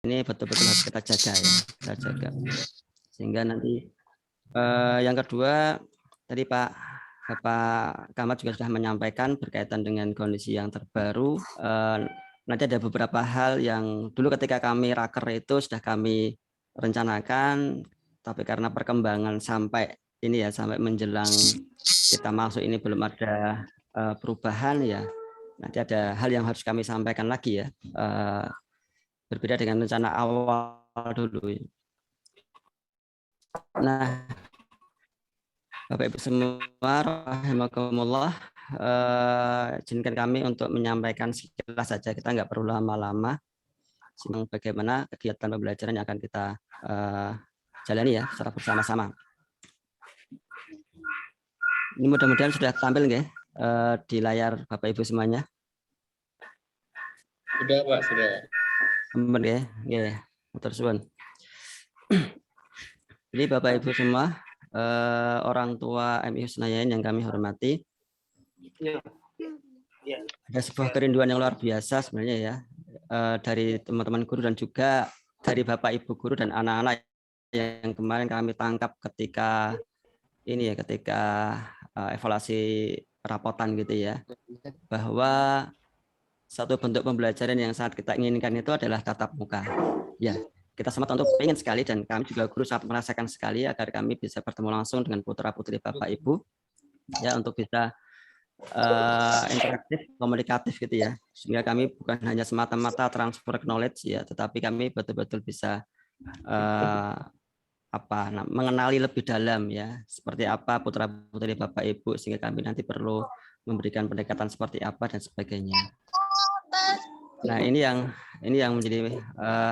ini betul-betul harus kita jaga ya, kita jaga. Sehingga nanti yang kedua tadi Bapak Kamat juga sudah menyampaikan berkaitan dengan kondisi yang terbaru. Nanti ada beberapa hal yang dulu ketika kami raker itu sudah kami rencanakan, tapi karena perkembangan sampai ini ya, sampai menjelang kita masuk ini belum ada perubahan ya. Nanti ada hal yang harus kami sampaikan lagi ya, berbeda dengan rencana awal dulu. Nah, Bapak Ibu semua, rahimakumullah, izinkan kami untuk menyampaikan sekilas saja, kita nggak perlu lama-lama, bagaimana kegiatan pembelajaran yang akan kita jalani ya secara bersama-sama. Ini mudah-mudahan sudah tampil nggih di layar Bapak Ibu semuanya. Sudah Pak, sudah. Ampun ya, matur suwun. Jadi Bapak Ibu semua, orang tua MI Husnayain yang kami hormati, ada sebuah kerinduan yang luar biasa sebenarnya ya, dari teman-teman guru dan juga dari Bapak Ibu guru dan anak-anak yang kemarin kami tangkap ketika ini ya, ketika evaluasi rapotan gitu ya, bahwa satu bentuk pembelajaran yang sangat kita inginkan itu adalah tatap muka. Ya, kita semua tentu pengen sekali dan kami juga guru sangat merasakan sekali agar kami bisa bertemu langsung dengan putra-putri Bapak Ibu ya, untuk bisa interaktif, komunikatif gitu ya, sehingga kami bukan hanya semata-mata transfer knowledge ya, tetapi kami betul-betul bisa mengenali lebih dalam ya, seperti apa putra-putri Bapak Ibu, sehingga kami nanti perlu memberikan pendekatan seperti apa dan sebagainya. Nah, ini yang menjadi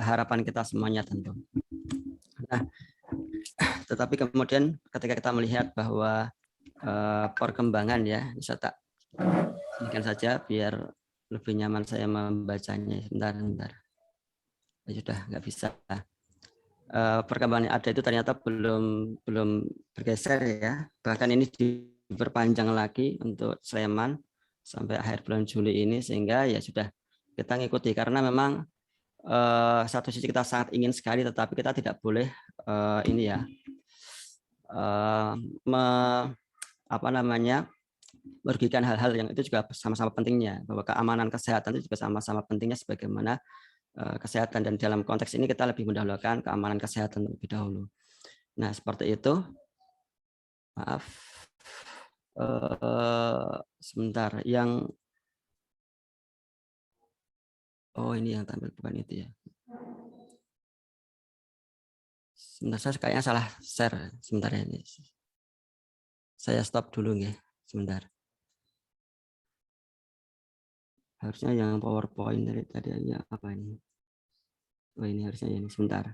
harapan kita semuanya tentu. Nah, tetapi kemudian ketika kita melihat bahwa perkembangan ya, bisa tak singkat saja biar lebih nyaman saya membacanya. Bentar. Ya sudah nggak bisa. Perkembangan yang ada itu ternyata belum bergeser ya. Bahkan ini diperpanjang lagi untuk Sleman sampai akhir bulan Juli ini, sehingga ya sudah kita ngikuti karena memang satu sisi kita sangat ingin sekali, tetapi kita tidak boleh ini ya merugikan hal-hal yang itu juga sama-sama pentingnya, bahwa keamanan kesehatan itu juga sama-sama pentingnya sebagaimana kesehatan, dan dalam konteks ini kita lebih mendahulukan keamanan kesehatan lebih dahulu. Nah, seperti itu. Maaf. Sebentar, ini yang tampil bukan itu ya. Sebentar, saya kayaknya salah share. Sebentar ya, ini. Saya stop dulu ya, sebentar. Harusnya yang PowerPoint dari tadi ya, apa ini? Oh, ini harusnya ini, sebentar.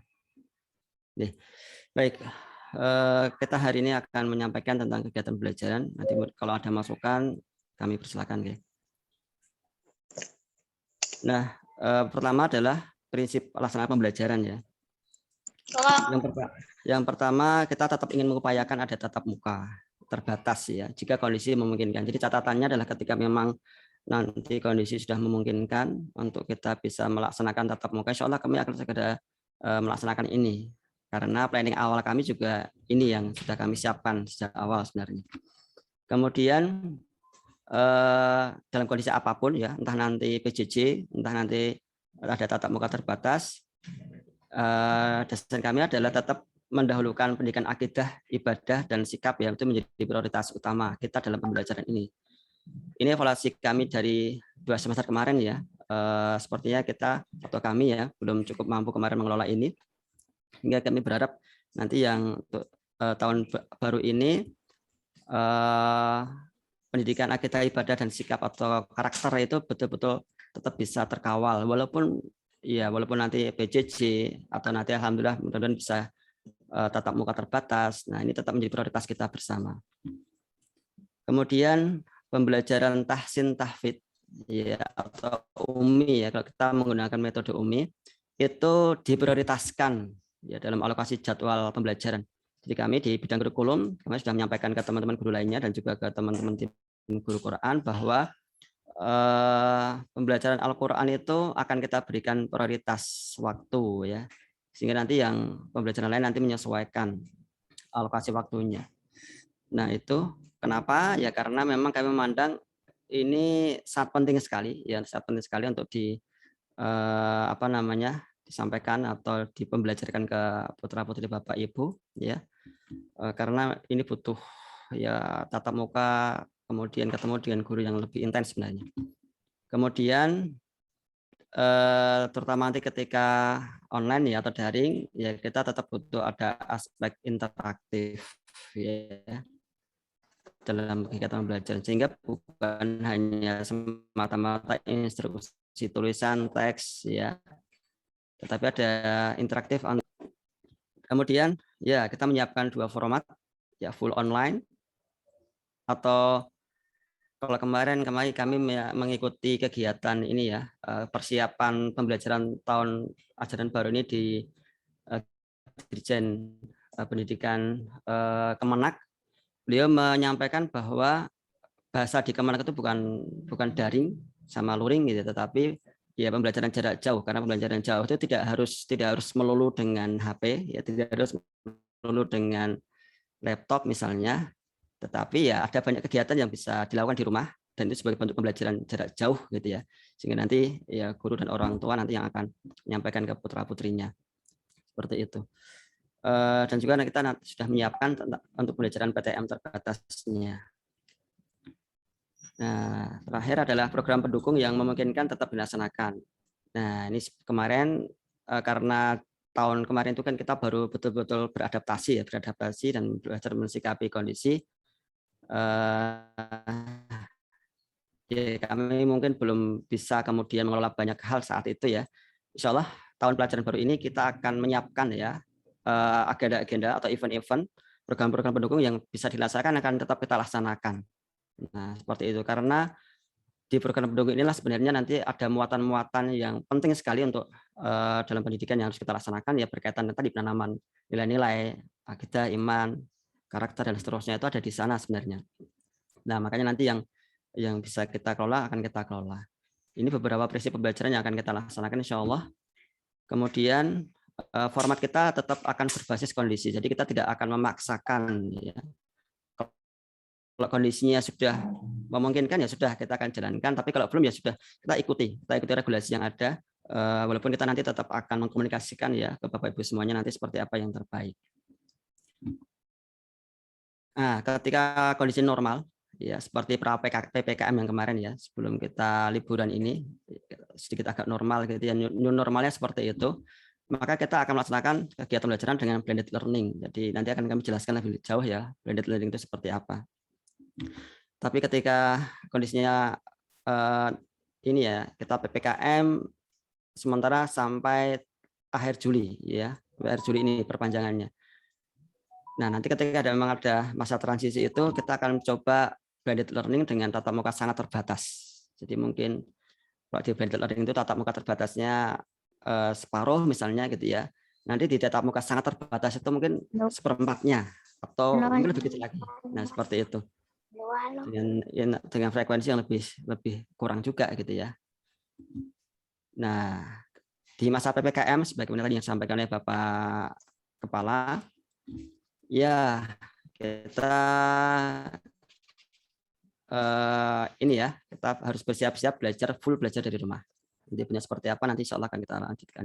Baik, kita hari ini akan menyampaikan tentang kegiatan pembelajaran. Nanti kalau ada masukan kami persilakan ya. Nah, pertama adalah prinsip pelaksanaan pembelajaran ya. Yang pertama, kita tetap ingin mengupayakan ada tatap muka terbatas ya, jika kondisi memungkinkan. Jadi catatannya adalah ketika memang nanti kondisi sudah memungkinkan untuk kita bisa melaksanakan tatap muka, insya Allah kami akan segera melaksanakan ini. Karena planning awal kami juga ini yang sudah kami siapkan sejak awal sebenarnya. Kemudian dalam kondisi apapun ya, entah nanti PJJ, entah nanti ada tatap muka terbatas, dasar kami adalah tetap mendahulukan pendidikan akidah, ibadah, dan sikap ya, itu menjadi prioritas utama kita dalam pembelajaran ini. Ini evaluasi kami dari 2 semester kemarin ya, sepertinya kita atau kami ya belum cukup mampu kemarin mengelola ini, hingga kami berharap nanti yang untuk tahun baru ini pendidikan akidah, ibadah, dan sikap atau karakter itu betul-betul tetap bisa terkawal, walaupun nanti PJJ atau nanti alhamdulillah mudah-mudahan bisa tatap muka terbatas. Nah, ini tetap menjadi prioritas kita bersama. Kemudian pembelajaran tahsin tahfidz ya, atau UMI ya, kalau kita menggunakan metode UMI itu diprioritaskan ya dalam alokasi jadwal pembelajaran. Jadi kami di bidang kurikulum kami sudah menyampaikan ke teman-teman guru lainnya dan juga ke teman-teman tim guru Quran bahwa pembelajaran Al-Quran itu akan kita berikan prioritas waktu ya, sehingga nanti yang pembelajaran lain nanti menyesuaikan alokasi waktunya. Nah itu kenapa? Ya karena memang kami memandang ini sangat penting sekali ya, sangat penting sekali untuk disampaikan atau dipembelajarkan ke putra-putri Bapak Ibu ya. Karena ini butuh ya tatap muka, kemudian ketemu dengan guru yang lebih intens sebenarnya. Kemudian terutama nanti ketika online ya atau daring ya kita tetap butuh ada aspek interaktif ya dalam kegiatan belajar, sehingga bukan hanya semata-mata instruksi tulisan teks ya, tetapi ada interaktif. Kemudian ya kita menyiapkan 2 format ya, full online atau kalau kemarin kami mengikuti kegiatan ini ya, persiapan pembelajaran tahun ajaran baru ini di Dirjen Pendidikan Kemenak. Beliau menyampaikan bahwa bahasa di Kemenak itu bukan daring sama luring gitu, tetapi ya pembelajaran jarak jauh, karena pembelajaran jauh itu tidak harus melulu dengan HP ya, tidak harus melulu dengan laptop misalnya, tetapi ya ada banyak kegiatan yang bisa dilakukan di rumah dan itu sebagai bentuk pembelajaran jarak jauh gitu ya, sehingga nanti ya guru dan orang tua nanti yang akan menyampaikan ke putra-putrinya seperti itu. Dan juga kita sudah menyiapkan untuk pembelajaran PTM terbatasnya. Nah, terakhir adalah program pendukung yang memungkinkan tetap dilaksanakan. Nah, ini kemarin karena tahun kemarin itu kan kita baru betul-betul beradaptasi dan belajar mensikapi kondisi. Ya, kami mungkin belum bisa kemudian mengelola banyak hal saat itu ya. Insya Allah tahun pelajaran baru ini kita akan menyiapkan ya agenda-agenda atau event-event, program-program pendukung yang bisa dilaksanakan akan tetap kita laksanakan. Nah, seperti itu, karena di program pendukung inilah sebenarnya nanti ada muatan-muatan yang penting sekali untuk dalam pendidikan yang harus kita laksanakan ya, berkaitan tadi penanaman nilai-nilai, akidah, iman, karakter dan seterusnya itu ada di sana sebenarnya. Nah, makanya nanti yang bisa kita kelola akan kita kelola. Ini beberapa prinsip pembelajaran yang akan kita laksanakan insya Allah. Kemudian format kita tetap akan berbasis kondisi, jadi kita tidak akan memaksakan ya. Kalau kondisinya sudah memungkinkan ya sudah kita akan jalankan, tapi kalau belum ya sudah kita ikuti regulasi yang ada, walaupun kita nanti tetap akan mengkomunikasikan ya ke Bapak Ibu semuanya nanti seperti apa yang terbaik. Nah, ketika kondisi normal ya seperti PPKM yang kemarin ya, sebelum kita liburan ini sedikit agak normal gitu ya, new normalnya seperti itu, maka kita akan melaksanakan kegiatan pembelajaran dengan blended learning. Jadi nanti akan kami jelaskan lebih jauh ya blended learning itu seperti apa. Tapi ketika kondisinya ini ya, kita PPKM sementara sampai akhir Juli ya, akhir Juli ini perpanjangannya. Nah, nanti ketika memang ada masa transisi itu, kita akan coba blended learning dengan tatap muka sangat terbatas. Jadi mungkin kalau di blended learning itu tatap muka terbatasnya separuh misalnya gitu ya. Nanti di tatap muka sangat terbatas itu mungkin seperempatnya atau mungkin lebih kecil lagi. Nah, seperti itu. Dengan frekuensi yang lebih kurang juga gitu ya. Nah, di masa PPKM sebagaimana tadi yang disampaikan oleh Bapak Kepala, ya kita ini ya, kita harus bersiap-siap full belajar dari rumah. Nanti punya seperti apa nanti insya Allah akan kita lanjutkan.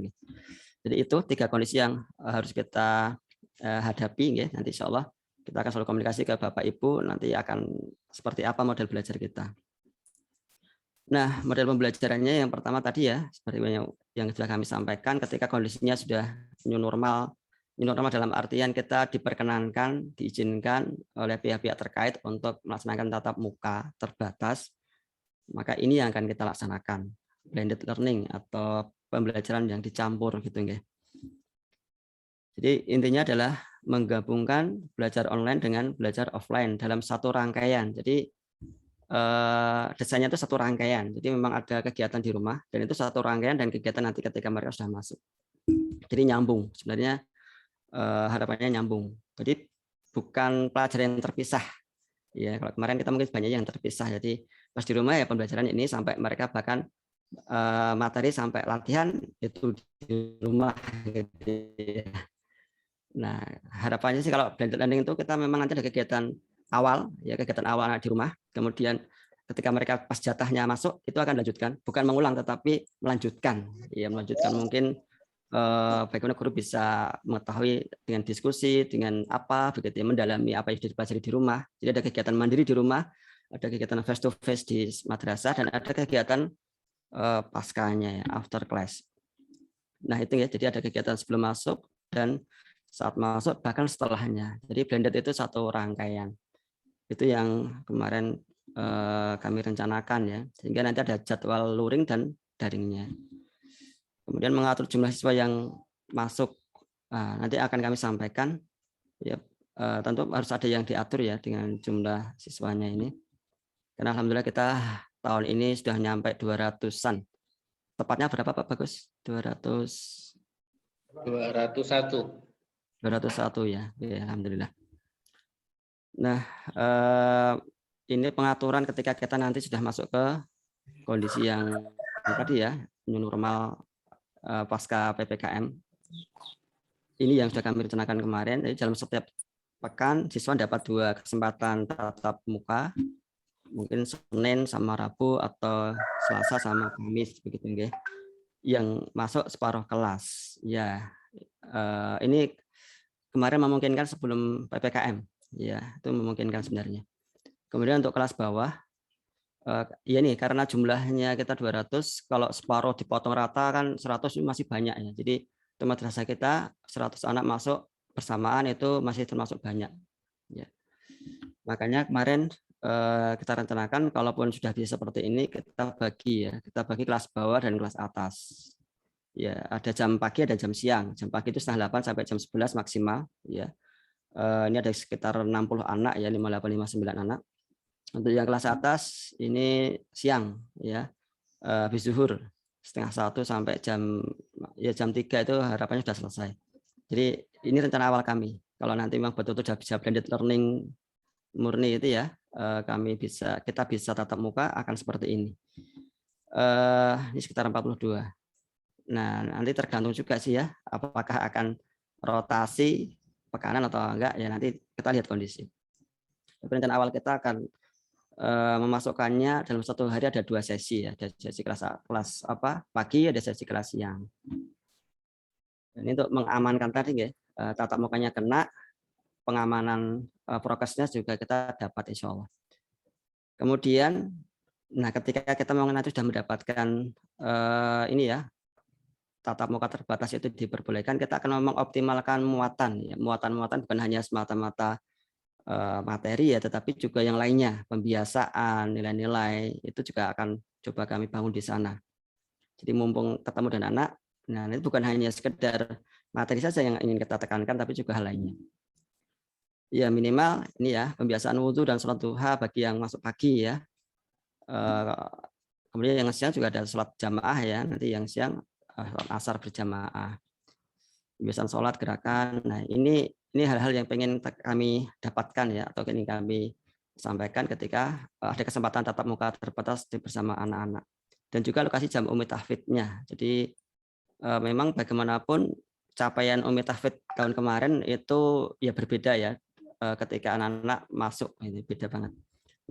Jadi itu 3 kondisi yang harus kita hadapi ya. Nanti insya Allah kita akan selalu komunikasi ke Bapak Ibu nanti akan seperti apa model belajar kita. Nah, model pembelajarannya yang pertama tadi ya, seperti yang sudah kami sampaikan, ketika kondisinya sudah new normal dalam artian kita diperkenankan, diizinkan oleh pihak-pihak terkait untuk melaksanakan tatap muka terbatas, maka ini yang akan kita laksanakan, blended learning atau pembelajaran yang dicampur gitu ya. Jadi intinya adalah menggabungkan belajar online dengan belajar offline dalam satu rangkaian. Jadi desainnya itu satu rangkaian. Jadi memang ada kegiatan di rumah dan itu satu rangkaian dan kegiatan nanti ketika mereka sudah masuk. Jadi nyambung. Sebenarnya harapannya nyambung. Jadi bukan pelajaran yang terpisah. Ya, kalau kemarin kita mungkin banyak yang terpisah. Jadi Pas di rumah ya pembelajaran ini sampai mereka bahkan materi sampai latihan itu di rumah gitu ya. Nah, harapannya sih kalau blended learning itu kita memang nanti ada kegiatan awal anak di rumah, kemudian ketika mereka pas jatahnya masuk itu akan dilanjutkan, bukan mengulang tetapi melanjutkan. Ya, melanjutkan mungkin bagaimana guru bisa mengetahui dengan diskusi, dengan apa begitu ya, mendalami apa yang sudah dipelajari di rumah. Jadi ada kegiatan mandiri di rumah, ada kegiatan face to face di madrasah, dan ada kegiatan paskanya ya, after class. Nah, itu ya, jadi ada kegiatan sebelum masuk dan saat masuk bahkan setelahnya. Jadi blended itu satu rangkaian. Itu yang kemarin kami rencanakan ya, sehingga nanti ada jadwal luring dan daringnya. Kemudian mengatur jumlah siswa yang masuk, nanti akan kami sampaikan. Ya, tentu harus ada yang diatur ya dengan jumlah siswanya ini. Karena alhamdulillah kita tahun ini sudah nyampe 200-an. Tepatnya berapa Pak Bagus? 201 ya. Ya, alhamdulillah. Nah, ini pengaturan ketika kita nanti sudah masuk ke kondisi yang tadi ya, new normal pasca PPKM. Ini yang sudah kami rencanakan kemarin. Jadi dalam setiap pekan siswa dapat 2 kesempatan tatap muka, mungkin Senin sama Rabu atau Selasa sama Kamis begitu nggih. Yang masuk separuh kelas. Ya, ini kemarin memungkinkan sebelum PPKM. Ya, itu memungkinkan sebenarnya. Kemudian untuk kelas bawah, ya nih karena jumlahnya kita 200, kalau separuh dipotong rata kan 100 masih banyak ya. Jadi itu madrasah kita 100 anak masuk bersamaan itu masih termasuk banyak. Ya. Makanya kemarin kita rencanakan kalaupun sudah bisa seperti ini kita bagi kelas bawah dan kelas atas. Ya, ada jam pagi ada jam siang. Jam pagi itu setengah 8 sampai jam 11 maksimal ya. Ini ada sekitar 60 anak ya, 58 59 anak. Untuk yang kelas atas ini siang ya, habis zuhur setengah 1 sampai jam 3 itu harapannya sudah selesai. Jadi ini rencana awal kami. Kalau nanti memang betul-betul sudah bisa blended learning murni itu ya, kita bisa tatap muka akan seperti ini. Ini sekitar 42. Nah, nanti tergantung juga sih ya, apakah akan rotasi pekanan atau enggak ya, nanti kita lihat kondisi. Rencana awal kita akan memasukkannya dalam satu hari ada 2 sesi ya, ada sesi kelas pagi, ada sesi kelas siang. Dan ini untuk mengamankan tadi ya, tatap mukanya kena, pengamanan prokesnya juga kita dapat insya Allah. Kemudian, nah ketika kita nanti sudah mendapatkan ini ya, tatap muka terbatas itu diperbolehkan, kita akan mengoptimalkan muatan ya, muatan bukan hanya semata-mata materi ya, tetapi juga yang lainnya, pembiasaan, nilai-nilai itu juga akan coba kami bangun di sana. Jadi mumpung ketemu dengan anak, nah itu bukan hanya sekedar materi saja yang ingin kita tekankan, tapi juga hal lainnya. Ya minimal ini ya, pembiasaan wudhu dan sholat duha bagi yang masuk pagi ya. Kemudian yang siang juga ada sholat jamaah ya, nanti yang siang sholat asar berjamaah. Pembiasaan sholat, gerakan. Nah ini hal-hal yang pengen kami dapatkan ya, atau ingin kami sampaikan ketika ada kesempatan tatap muka terbatas bersama anak-anak. Dan juga lokasi jam ummi tahfidnya. Jadi memang bagaimanapun capaian ummi tahfid tahun kemarin itu ya berbeda ya, ketika anak-anak masuk ini beda banget.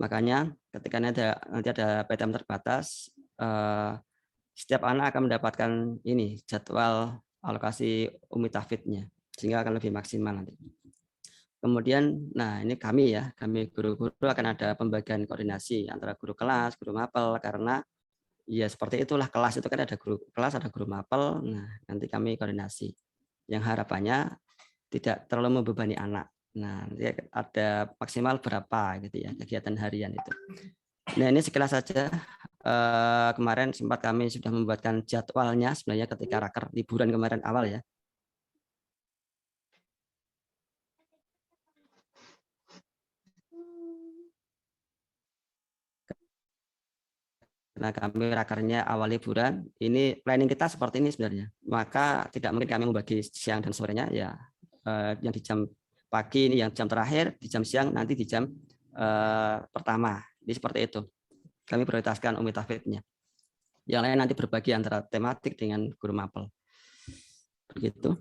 Makanya ketika nanti ada PTM terbatas, setiap anak akan mendapatkan ini jadwal alokasi ummi tahfidnya, sehingga akan lebih maksimal nanti. Kemudian, nah ini kami guru-guru akan ada pembagian koordinasi antara guru kelas, guru mapel, karena ya seperti itulah kelas itu kan ada guru kelas, ada guru mapel. Nah nanti kami koordinasi, yang harapannya tidak terlalu membebani anak. Nah nanti ada maksimal berapa gitu ya kegiatan harian itu. Nah ini sekilas saja. Kemarin sempat kami sudah membuatkan jadwalnya sebenarnya ketika raker liburan kemarin awal ya. Nah kami rakernya awal liburan, ini planning kita seperti ini sebenarnya. Maka tidak mungkin kami membagi siang dan sorenya ya, yang di jam pagi ini yang jam terakhir, di jam siang nanti di jam pertama. Jadi seperti itu. kami prioritaskan Umi Tahfidz-nya. Yang lain nanti berbagi antara tematik dengan guru mapel. Begitu.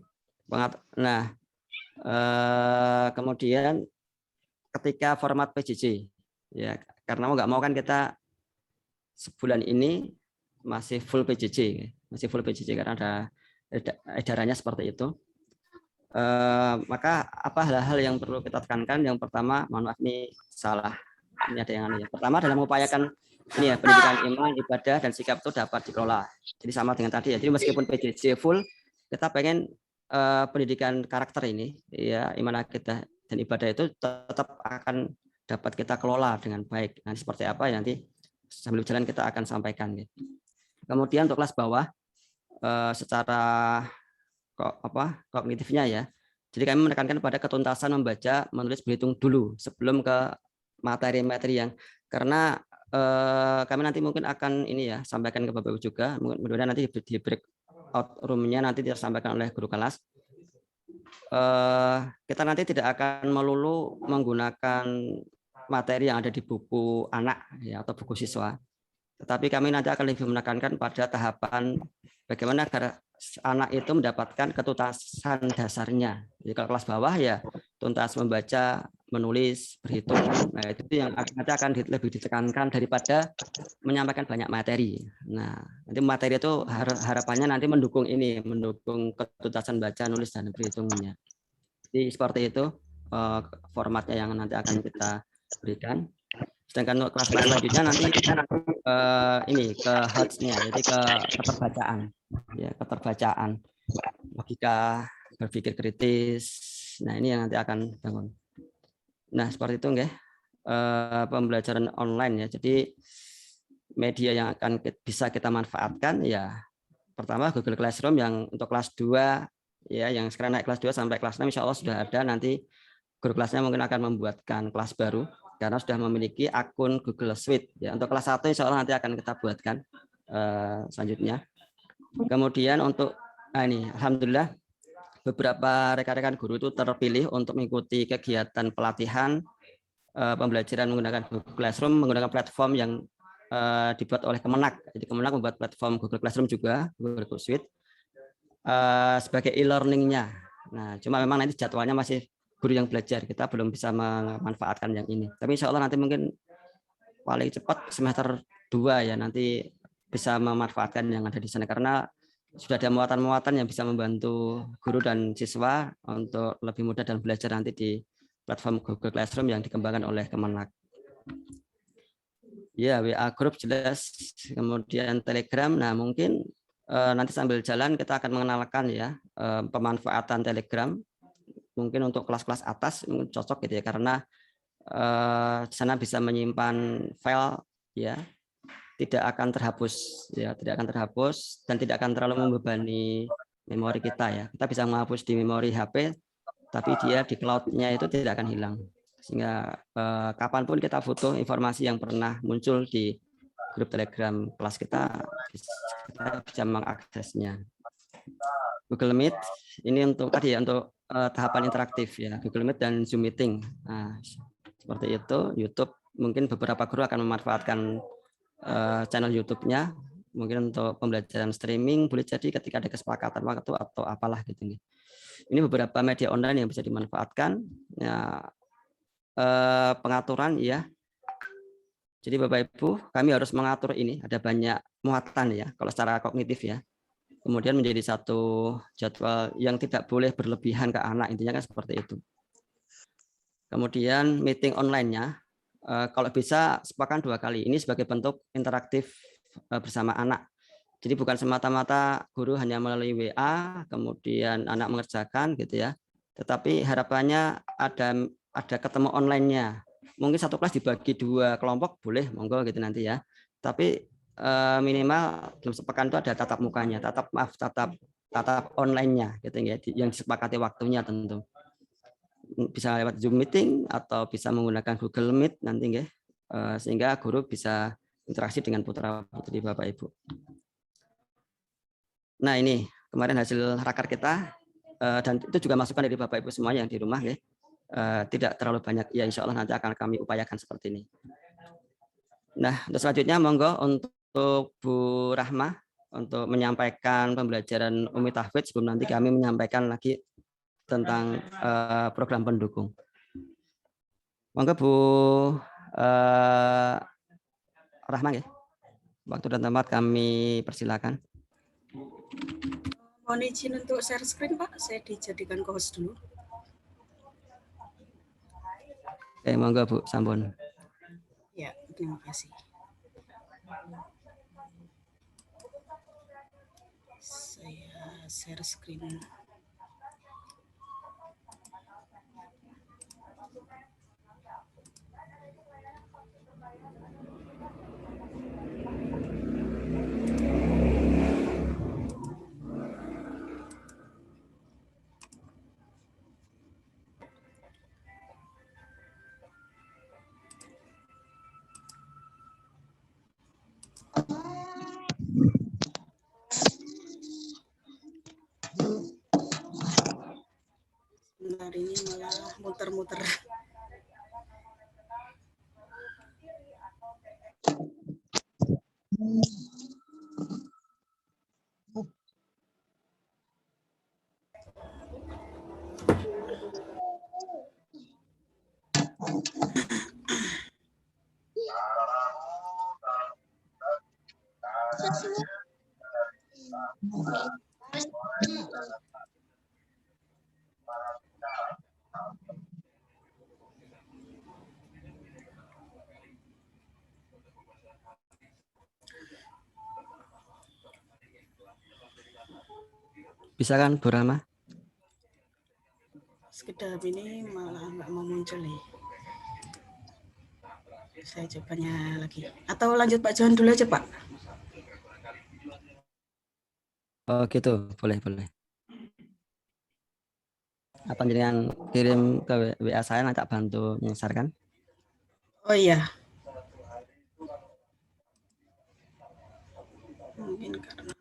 Nah, kemudian ketika format PJJ, ya karena mau nggak mau kan kita sebulan ini masih full PJJ karena ada edarannya seperti itu. Maka apa hal-hal yang perlu kita tekankan? Yang pertama, mohon maaf ini salah. Ini ada yang aneh. Pertama dalam mengupayakan ini ya, pendidikan iman, ibadah dan sikap itu dapat dikelola. Jadi sama dengan tadi ya. Jadi meskipun PJJ full, kita pengen pendidikan karakter ini, ya iman, akidah dan ibadah itu tetap akan dapat kita kelola dengan baik. Nanti seperti apa ya, nanti sambil jalan kita akan sampaikan. Kemudian untuk kelas bawah, secara kognitifnya ya. Jadi kami menekankan pada ketuntasan membaca, menulis, berhitung dulu sebelum ke materi-materi yang, karena kami nanti mungkin akan ini ya sampaikan ke Bapak Ibu juga, mudah-mudahan nanti di breakout room-nya nanti disampaikan oleh guru kelas. Kita nanti tidak akan melulu menggunakan materi yang ada di buku anak ya atau buku siswa, tetapi kami nanti akan lebih menekankan pada tahapan bagaimana agar anak itu mendapatkan ketuntasan dasarnya. Jadi kalau kelas bawah ya tuntas membaca, menulis, berhitung. Nah, itu yang nanti akan lebih ditekankan daripada menyampaikan banyak materi. Nah, nanti materi itu harapannya nanti mendukung ini, mendukung ketuntasan baca, nulis dan berhitungnya. Jadi seperti itu formatnya yang nanti akan kita berikan. Sedangkan untuk kelas selanjutnya nanti ini ke HOTS-nya, jadi ke keterbacaan, ya keterbacaan, logika, berpikir kritis. Nah ini yang nanti akan bangun. Nah seperti itu nggih, pembelajaran online ya. Jadi media yang akan bisa kita manfaatkan ya pertama Google Classroom yang untuk kelas 2 ya, yang sekarang naik kelas 2 sampai kelas 6 insya Allah sudah ada. Nanti guru kelasnya mungkin akan membuatkan kelas baru karena sudah memiliki akun Google Suite ya. Untuk kelas 1 insya Allah nanti akan kita buatkan selanjutnya. Kemudian untuk ini alhamdulillah beberapa rekan-rekan guru itu terpilih untuk mengikuti kegiatan pelatihan pembelajaran menggunakan Google Classroom, menggunakan platform yang dibuat oleh Kemenak. Jadi Kemenak membuat platform Google Classroom juga, Google Suite sebagai e-learning-nya. Nah, cuma memang nanti jadwalnya masih guru yang belajar, kita belum bisa memanfaatkan yang ini. Tapi insya Allah nanti mungkin paling cepat semester 2 ya nanti bisa memanfaatkan yang ada di sana karena sudah ada muatan-muatan yang bisa membantu guru dan siswa untuk lebih mudah dan belajar nanti di platform Google Classroom yang dikembangkan oleh Kemenak. Ya, WA Group jelas, kemudian Telegram. Nah, mungkin nanti sambil jalan kita akan mengenalkan ya pemanfaatan Telegram. Mungkin untuk kelas-kelas atas mungkin cocok gitu ya karena di sana bisa menyimpan file ya, tidak akan terhapus ya, tidak akan terhapus dan tidak akan terlalu membebani memori kita ya. Kita bisa menghapus di memori HP, tapi dia di cloud-nya itu tidak akan hilang. Sehingga kapanpun kita butuh informasi yang pernah muncul di grup Telegram kelas kita bisa mengaksesnya. Google Meet ini untuk tadi ya untuk tahapan interaktif ya, Google Meet dan Zoom Meeting. Nah, seperti itu. YouTube mungkin beberapa guru akan memanfaatkan channel YouTube-nya mungkin untuk pembelajaran streaming, boleh jadi ketika ada kesepakatan waktu atau apalah gitu. Ini beberapa media online yang bisa dimanfaatkan. Ya, pengaturan ya. Jadi Bapak Ibu, kami harus mengatur ini, ada banyak muatan ya kalau secara kognitif ya. Kemudian menjadi satu jadwal yang tidak boleh berlebihan ke anak, intinya kan seperti itu. Kemudian meeting online-nya kalau bisa sepakan 2 kali. Ini sebagai bentuk interaktif bersama anak. Jadi bukan semata-mata guru hanya melalui WA, kemudian anak mengerjakan gitu ya. Tetapi harapannya ada ketemu online-nya. Mungkin satu kelas dibagi 2 kelompok boleh, monggo gitu nanti ya. Tapi minimal dalam sepekan itu ada tatap mukanya, tatap online-nya gitu ya, yang disepakati waktunya tentu. Bisa lewat Zoom meeting atau bisa menggunakan Google Meet nanti ya. Sehingga guru bisa interaksi dengan putra-putri Bapak Ibu. Nah, ini kemarin hasil rakar kita dan itu juga masukan dari Bapak Ibu semua yang di rumah ya. Tidak terlalu banyak ya, insya Allah nanti akan kami upayakan seperti ini. Nah, untuk selanjutnya monggo untuk Bu Rahma untuk menyampaikan pembelajaran Umi Tahfidz sebelum nanti kami menyampaikan lagi tentang program pendukung. Monggo Bu Rahma ya. Waktu dan tempat kami persilakan. Mohon izin untuk share screen, Pak. Saya dijadikan co-host dulu. Oke, monggo Bu, sampun. Ya, terima kasih. Saya share screen. Sebentar, ini malah muter-muter. Bisa kan Bu Rahma? Sekedar ini malah nggak mau muncul nih. Saya cobanya lagi. Atau lanjut Pak Johan dulu aja, Pak. Oh gitu, boleh. Apa jenengan kirim ke WA saya, nanti tak bantu menyelesaikan. Oh iya. Mungkin karena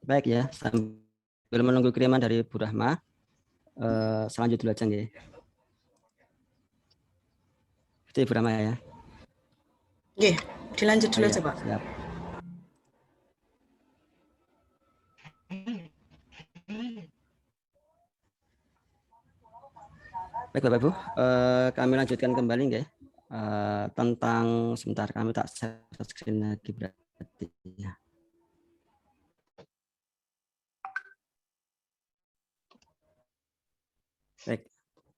Baik ya, sambil menunggu kiriman dari Bu Rahma, selanjut dulu aja nggih. Itu Bu Rahma ya. Oke, dilanjut dulu Iya, aja, Pak. siap. Baik Bapak Ibu, kami lanjutkan kembali nggih. Tentang sebentar kami tak share screen lagi berarti ya. Baik,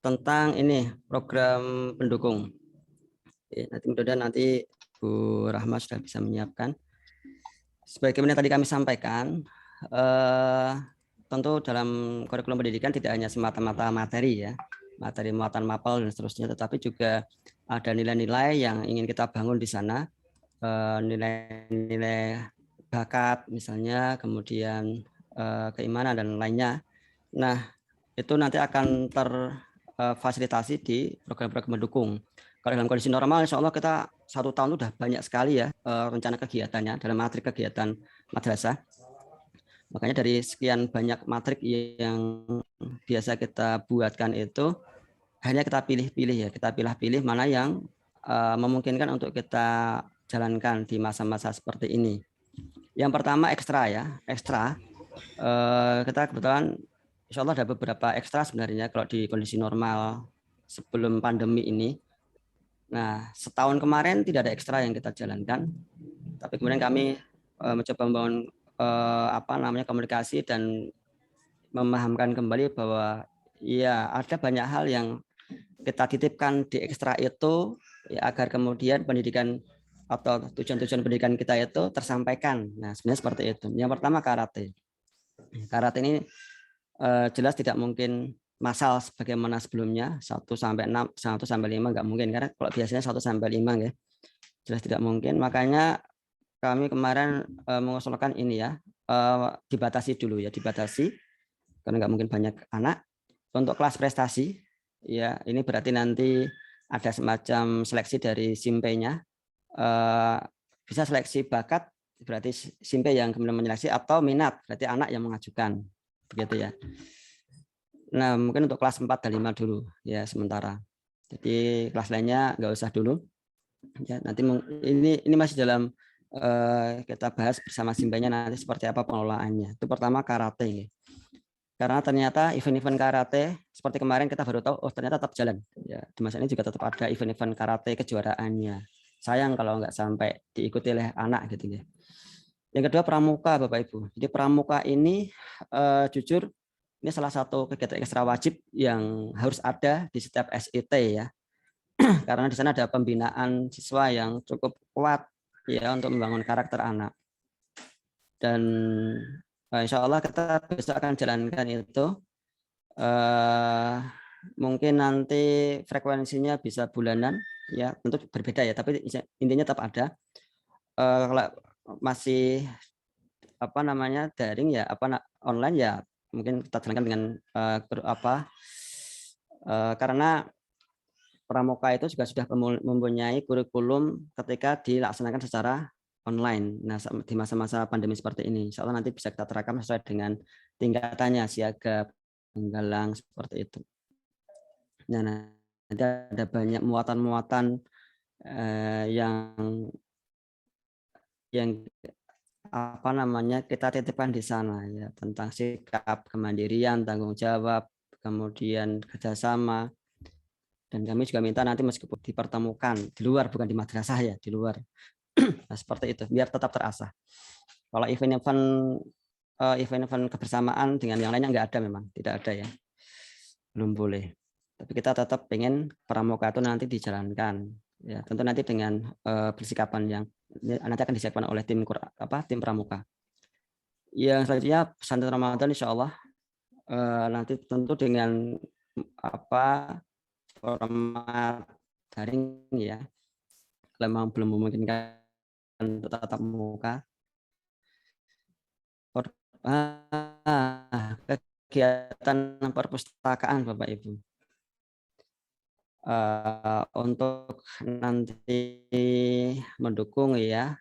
tentang ini program pendukung. Nanti mudah-mudahan nanti Bu Rahma sudah bisa menyiapkan. Sebagaimana tadi kami sampaikan, tentu dalam kurikulum pendidikan tidak hanya semata-mata materi ya, materi muatan mapel dan seterusnya, tetapi juga ada nilai-nilai yang ingin kita bangun di sana, nilai-nilai bakat misalnya, kemudian keimanan dan lainnya. Nah, itu nanti akan terfasilitasi di program-program mendukung. Kalau dalam kondisi normal, insya Allah kita 1 tahun itu sudah banyak sekali ya rencana kegiatannya dalam materi kegiatan madrasah. Makanya dari sekian banyak matrik yang biasa kita buatkan itu, hanya kita pilih-pilih ya, kita pilih-pilih mana yang memungkinkan untuk kita jalankan di masa-masa seperti ini. Yang pertama ekstra ya, ekstra. Kita kebetulan insya Allah ada beberapa ekstra sebenarnya kalau di kondisi normal sebelum pandemi ini. Nah, setahun kemarin tidak ada ekstra yang kita jalankan, tapi kemudian kami mencoba membangun komunikasi dan memahamkan kembali bahwa ya ada banyak hal yang kita titipkan di ekstra itu ya, agar kemudian pendidikan atau tujuan-tujuan pendidikan kita itu tersampaikan. Nah, sebenarnya seperti itu. Yang pertama karate. Karate ini jelas tidak mungkin massal sebagaimana sebelumnya 1-6, 1-5 nggak mungkin, karena kalau biasanya 1-5 ya jelas tidak mungkin. Makanya kami kemarin mengusulkan ini ya, dibatasi dulu ya, dibatasi karena nggak mungkin banyak anak. Untuk kelas prestasi, ya ini berarti nanti ada semacam seleksi dari SIMP-nya. Bisa seleksi bakat, berarti SIMP yang kemudian menyeleksi, atau minat, berarti anak yang mengajukan, begitu ya. Nah, mungkin untuk kelas 4 dan 5 dulu ya sementara. Jadi kelas lainnya nggak usah dulu. Ya, nanti ini masih dalam kita bahas bersama SIMP-nya nanti seperti apa pengelolaannya. Itu pertama karate. Karena ternyata event-event karate seperti kemarin kita baru tahu, oh ternyata tetap jalan. Ya, di masa ini juga tetap ada event-event karate kejuaraannya. Sayang kalau nggak sampai diikuti oleh anak gitu ya. Yang kedua pramuka, Bapak Ibu. Jadi pramuka ini jujur ini salah satu kegiatan ekstra wajib yang harus ada di setiap SIT ya. Karena di sana ada pembinaan siswa yang cukup kuat ya untuk membangun karakter anak. Dan insya Allah kita besok akan jalankan itu. Mungkin nanti frekuensinya bisa bulanan, ya tentu berbeda ya, tapi intinya tetap ada. Kalau masih apa namanya daring ya, online ya, mungkin kita jalankan dengan karena pramuka itu juga sudah mempunyai kurikulum ketika dilaksanakan secara online. Nah, di masa-masa pandemi seperti ini, insya Allah nanti bisa kita terapkan sesuai dengan tingkatannya, siaga, penggalang, seperti itu. Nah, nanti ada banyak muatan-muatan yang apa namanya kita titipkan di sana ya, tentang sikap kemandirian, tanggung jawab, kemudian kerjasama. Dan kami juga minta nanti meskipun dipertemukan di luar, bukan di madrasah ya, di luar. Nah, seperti itu, biar tetap terasah. Kalau event-event kebersamaan dengan yang lainnya nggak ada, memang tidak ada ya, belum boleh. Tapi kita tetap pengen pramuka itu nanti dijalankan, ya tentu nanti dengan persikapan yang nanti akan disiapkan oleh tim pramuka. Yang selanjutnya pesantren Ramadan insya Allah nanti tentu dengan format daring ya, memang belum memungkinkan tatap muka. Kegiatan perpustakaan Bapak Ibu untuk nanti mendukung ya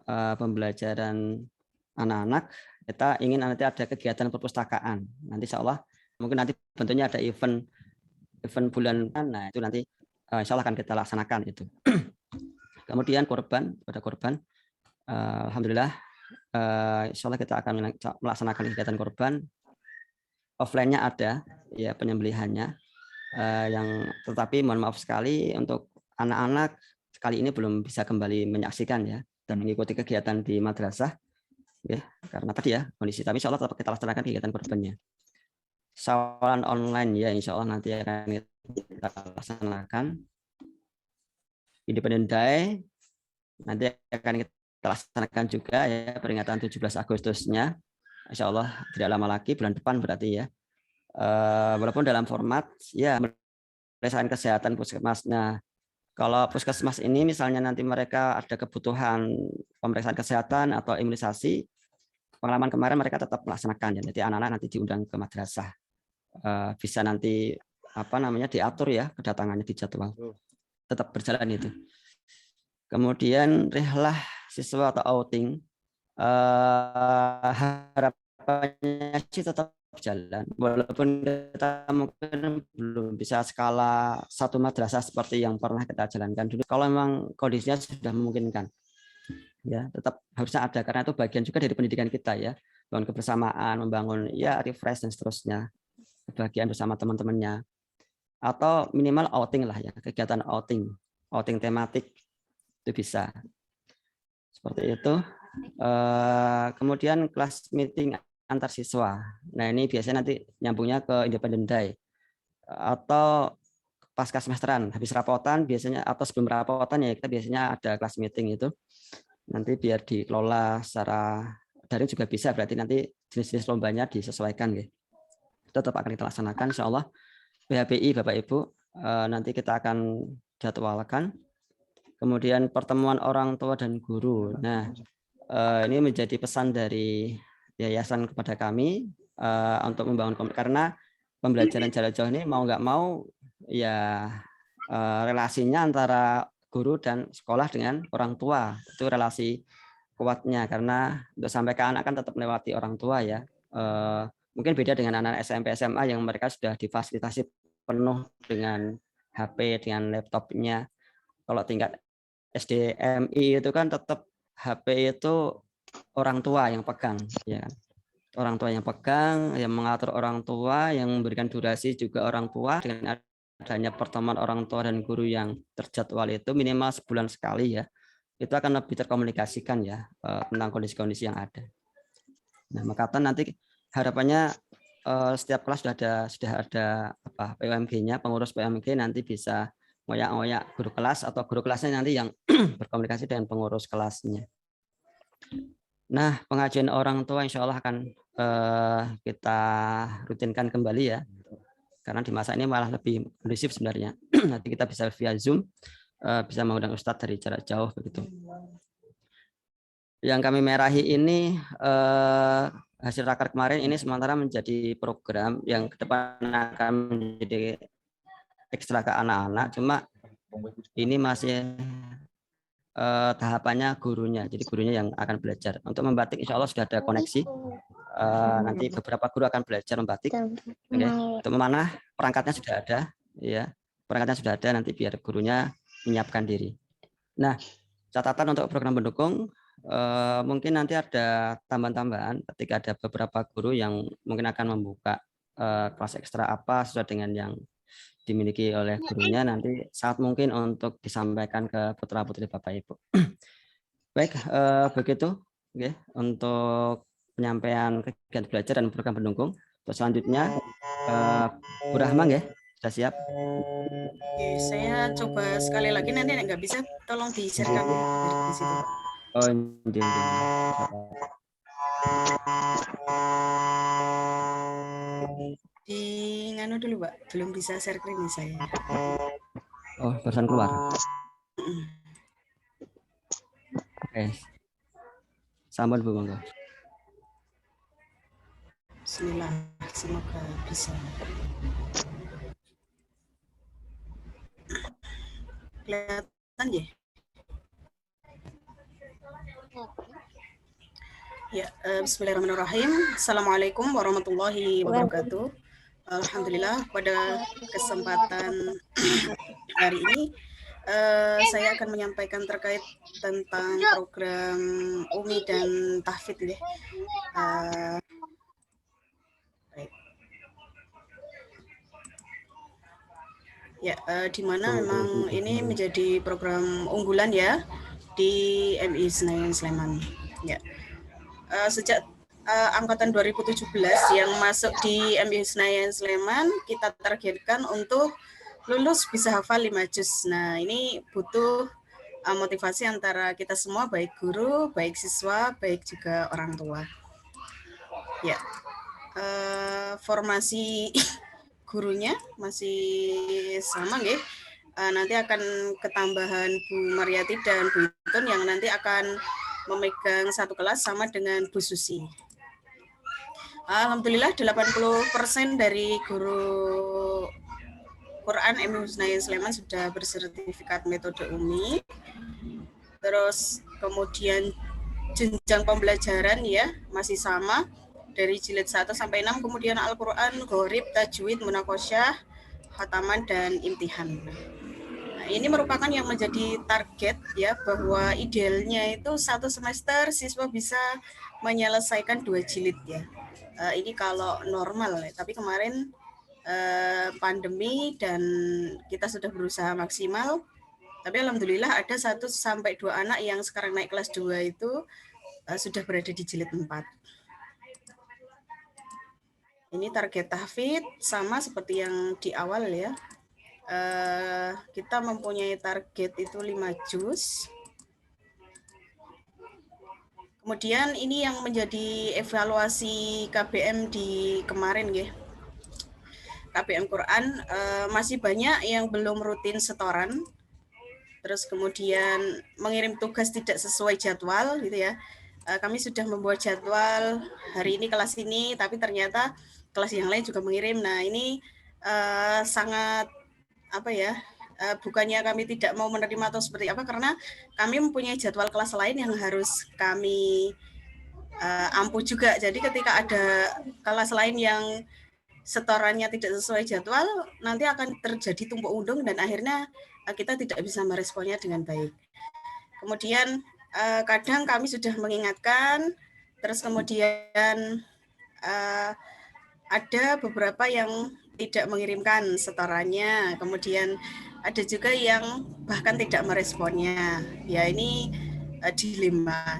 pembelajaran anak-anak, kita ingin nanti ada kegiatan perpustakaan. Nanti insya Allah mungkin nanti bentuknya ada event bulan, nah itu nanti insya Allah akan kita laksanakan itu. Kemudian pada korban, alhamdulillah insya Allah kita akan melaksanakan kegiatan korban. Offline-nya ada ya penyembelihannya, tetapi mohon maaf sekali untuk anak-anak kali ini belum bisa kembali menyaksikan ya dan mengikuti kegiatan di madrasah ya, karena tadi ya kondisi. Tapi insya Allah tetap kita laksanakan kegiatan korbannya. Sawalan online ya insya Allah nanti akan kita laksanakan. Independent Day nanti akan kita laksanakan juga ya, peringatan 17 Agustusnya. Insya Allah tidak lama lagi, bulan depan berarti ya. Walaupun dalam format ya pemeriksaan kesehatan puskesmas. Nah, kalau puskesmas ini misalnya nanti mereka ada kebutuhan pemeriksaan kesehatan atau imunisasi, pengalaman kemarin mereka tetap melaksanakan ya. Jadi anak-anak nanti diundang ke madrasah. Bisa nanti diatur ya kedatangannya di jadwal. Tetap berjalan itu. Kemudian rihlah siswa atau outing, harapannya sih tetap jalan, walaupun kita mungkin belum bisa skala satu madrasah seperti yang pernah kita jalankan dulu. Kalau memang kondisinya sudah memungkinkan, ya tetap harusnya ada, karena itu bagian juga dari pendidikan kita ya, membangun kebersamaan, membangun ya refresh dan seterusnya, kebahagiaan bersama teman-temannya, atau minimal outing lah ya, kegiatan outing tematik itu bisa seperti itu. Kemudian kelas meeting antar siswa. Nah ini biasanya nanti nyambungnya ke Independent Day atau pasca semesteran, habis rapotan biasanya atau sebelum rapotan ya kita biasanya ada kelas meeting itu. Nanti biar dikelola secara daring juga bisa, berarti nanti jenis-jenis lombanya disesuaikan ya. Tetap akan kita laksanakan insya Allah. PHBI Bapak Ibu nanti kita akan jadwalkan. Kemudian pertemuan orang tua dan guru. Nah, ini menjadi pesan dari yayasan kepada kami. untuk membangun karena pembelajaran jarak jauh ini mau nggak mau ya relasinya antara guru dan sekolah dengan orang tua itu relasi kuatnya, karena untuk sampai ke anak kan tetap melewati orang tua ya. Mungkin beda dengan anak SMP SMA yang mereka sudah difasilitasi penuh dengan HP, dengan laptopnya. Kalau tingkat SDMI itu kan tetap HP itu orang tua yang pegang, ya kan? Orang tua yang pegang, yang mengatur orang tua, yang memberikan durasi juga orang tua. Dengan adanya pertemuan orang tua dan guru yang terjadwal itu minimal sebulan sekali ya, itu akan lebih terkomunikasikan ya tentang kondisi-kondisi yang ada. Nah, maka nanti harapannya setiap kelas sudah ada apa PMG-nya, pengurus PMG nanti bisa ngoyak-ngoyak guru kelas atau guru kelasnya nanti yang berkomunikasi dengan pengurus kelasnya. Nah, pengajian orang tua insya Allah akan kita rutinkan kembali ya, karena di masa ini malah lebih kondusif sebenarnya. Nanti kita bisa via Zoom, bisa mengundang Ustadz dari jarak jauh begitu. Yang kami merahi ini hasil raker kemarin ini sementara menjadi program yang ke depan akan menjadi ekstra ke anak-anak, cuma ini masih tahapannya gurunya, jadi gurunya yang akan belajar. Untuk membatik insya Allah sudah ada koneksi, nanti beberapa guru akan belajar membatik. Okay. Untuk memanah perangkatnya sudah ada, ya perangkatnya sudah ada, nanti biar gurunya menyiapkan diri. Nah, catatan untuk program pendukung, mungkin nanti ada tambahan-tambahan ketika ada beberapa guru yang mungkin akan membuka kelas ekstra apa sesuai dengan yang dimiliki oleh gurunya, nanti saat mungkin untuk disampaikan ke putra-putri Bapak Ibu. Baik, begitu okay, untuk penyampaian kegiatan belajar dan program pendukung. Terus selanjutnya Bu Rahman ya, sudah siap? Oke, saya coba sekali lagi, nanti nggak bisa tolong di-share-kan dari situ, Pak. Oh, di nganu dulu Pak, belum bisa share screen saya. Oh, barusan keluar. Oke. Sambal Bu monggo. Bismillah, semoga bisa. Kelihatan ya? Ya, bismillahirrahmanirrahim. Assalamualaikum warahmatullahi wabarakatuh. Alhamdulillah pada kesempatan hari ini saya akan menyampaikan terkait tentang program UMI dan tahfidz ya. Ya, di mana memang ini menjadi program unggulan ya di MI Senayan Sleman. Ya, sejak angkatan 2017 yang masuk di MI Senayan Sleman, kita targetkan untuk lulus bisa hafal 5 juz. Nah, ini butuh motivasi antara kita semua, baik guru, baik siswa, baik juga orang tua. Ya, formasi gurunya masih sama nggih. Nanti akan ketambahan Bu Mariati dan Bu Yutun yang nanti akan memegang satu kelas sama dengan Bu Susi. Alhamdulillah 80% dari guru Quran MI Senayan Sleman sudah bersertifikat metode UMI. Terus kemudian jenjang pembelajaran ya masih sama dari jilid 1 sampai 6, kemudian Al-Quran, Ghorib, Tajwid, Munakosyah, Khataman, dan Imtihan. Nah, ini merupakan yang menjadi target ya, bahwa idealnya itu satu semester siswa bisa menyelesaikan 2 jilid ya. Ini kalau normal ya, tapi kemarin pandemi dan kita sudah berusaha maksimal, tapi alhamdulillah ada 1 sampai 2 anak yang sekarang naik kelas 2 itu sudah berada di jilid 4. Ini target tahfidz sama seperti yang di awal ya. Kita mempunyai target itu 5 juz. Kemudian ini yang menjadi evaluasi KBM di kemarin ya. KBM Quran masih banyak yang belum rutin setoran. Terus kemudian mengirim tugas tidak sesuai jadwal gitu ya. kami sudah membuat jadwal hari ini kelas ini, tapi ternyata kelas yang lain juga mengirim. Nah, ini sangat apa ya? Bukannya kami tidak mau menerima atau seperti apa, karena kami mempunyai jadwal kelas lain yang harus kami ampuh juga. Jadi ketika ada kelas lain yang setorannya tidak sesuai jadwal, nanti akan terjadi tumpuk undung dan akhirnya kita tidak bisa meresponnya dengan baik. Kemudian kadang kami sudah mengingatkan, terus kemudian ada beberapa yang tidak mengirimkan setorannya, kemudian ada juga yang bahkan tidak meresponnya. Ya, ini dilema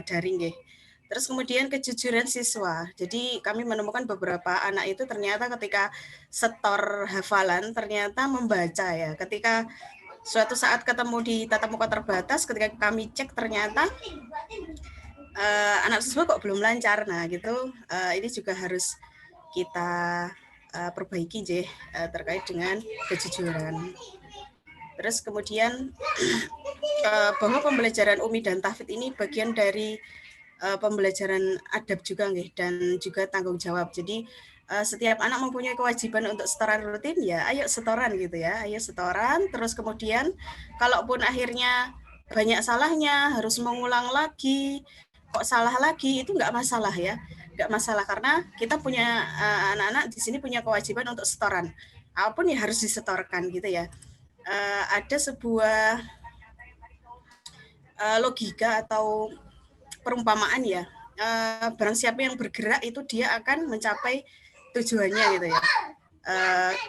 daring nggih. Terus kemudian kejujuran siswa. Jadi kami menemukan beberapa anak itu ternyata ketika setor hafalan ternyata membaca ya. Ketika suatu saat ketemu di tatap muka terbatas, ketika kami cek ternyata anak siswa kok belum lancar. Nah, gitu ini juga harus kita perbaiki terkait dengan kejujuran. Terus kemudian bahwa pembelajaran Umi dan Tahfidz ini bagian dari pembelajaran adab juga dan juga tanggung jawab. Jadi setiap anak mempunyai kewajiban untuk setoran rutin, ya ayo setoran gitu ya, ayo setoran. Terus kemudian kalaupun akhirnya banyak salahnya, harus mengulang lagi, kok salah lagi, itu nggak masalah ya, nggak masalah karena kita punya anak-anak di sini punya kewajiban untuk setoran. Apapun ya harus disetorkan gitu ya. Ada sebuah logika atau perumpamaan ya, barang siapa yang bergerak itu dia akan mencapai tujuannya gitu ya.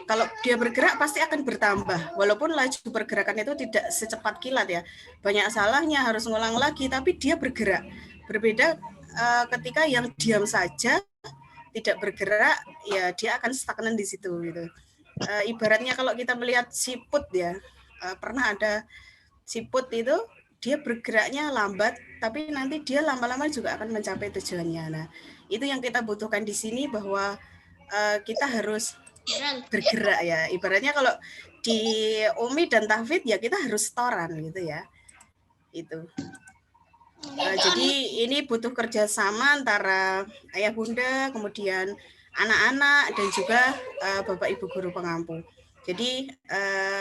Kalau dia bergerak pasti akan bertambah, walaupun laju pergerakan itu tidak secepat kilat ya, banyak salahnya, harus ngulang lagi, tapi dia bergerak. Berbeda ketika yang diam saja tidak bergerak, ya dia akan stagnan di situ gitu. Ibaratnya kalau kita melihat siput ya, pernah ada siput itu dia bergeraknya lambat, tapi nanti dia lama-lama juga akan mencapai tujuannya. Nah, itu yang kita butuhkan di sini, bahwa kita harus bergerak ya. Ibaratnya kalau di Umi dan Tahfidz ya kita harus setoran gitu ya. Itu. Jadi ini butuh kerjasama antara ayah bunda, kemudian anak-anak dan juga bapak ibu guru pengampu. Jadi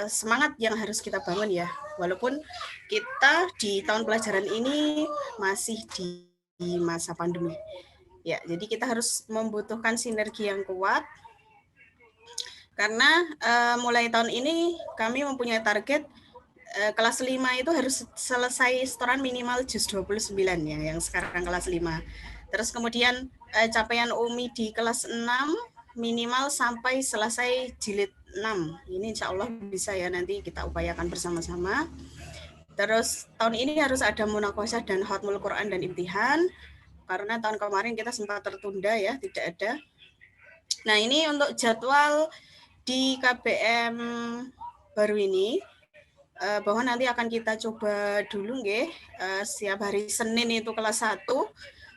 semangat yang harus kita bangun ya, walaupun kita di tahun pelajaran ini masih di masa pandemi. Ya, jadi kita harus membutuhkan sinergi yang kuat, karena mulai tahun ini kami mempunyai target kelas 5 itu harus selesai setoran minimal juz 29 ya, yang sekarang kelas 5. Terus kemudian capaian Umi di kelas 6 minimal sampai selesai jilid 6. Ini insya Allah bisa ya, nanti kita upayakan bersama-sama. Terus tahun ini harus ada munakosyah dan khatmul Quran dan imtihan, karena tahun kemarin kita sempat tertunda ya, tidak ada. Nah, ini untuk jadwal di KBM baru ini, bahwa nanti akan kita coba dulu setiap hari Senin itu kelas 1,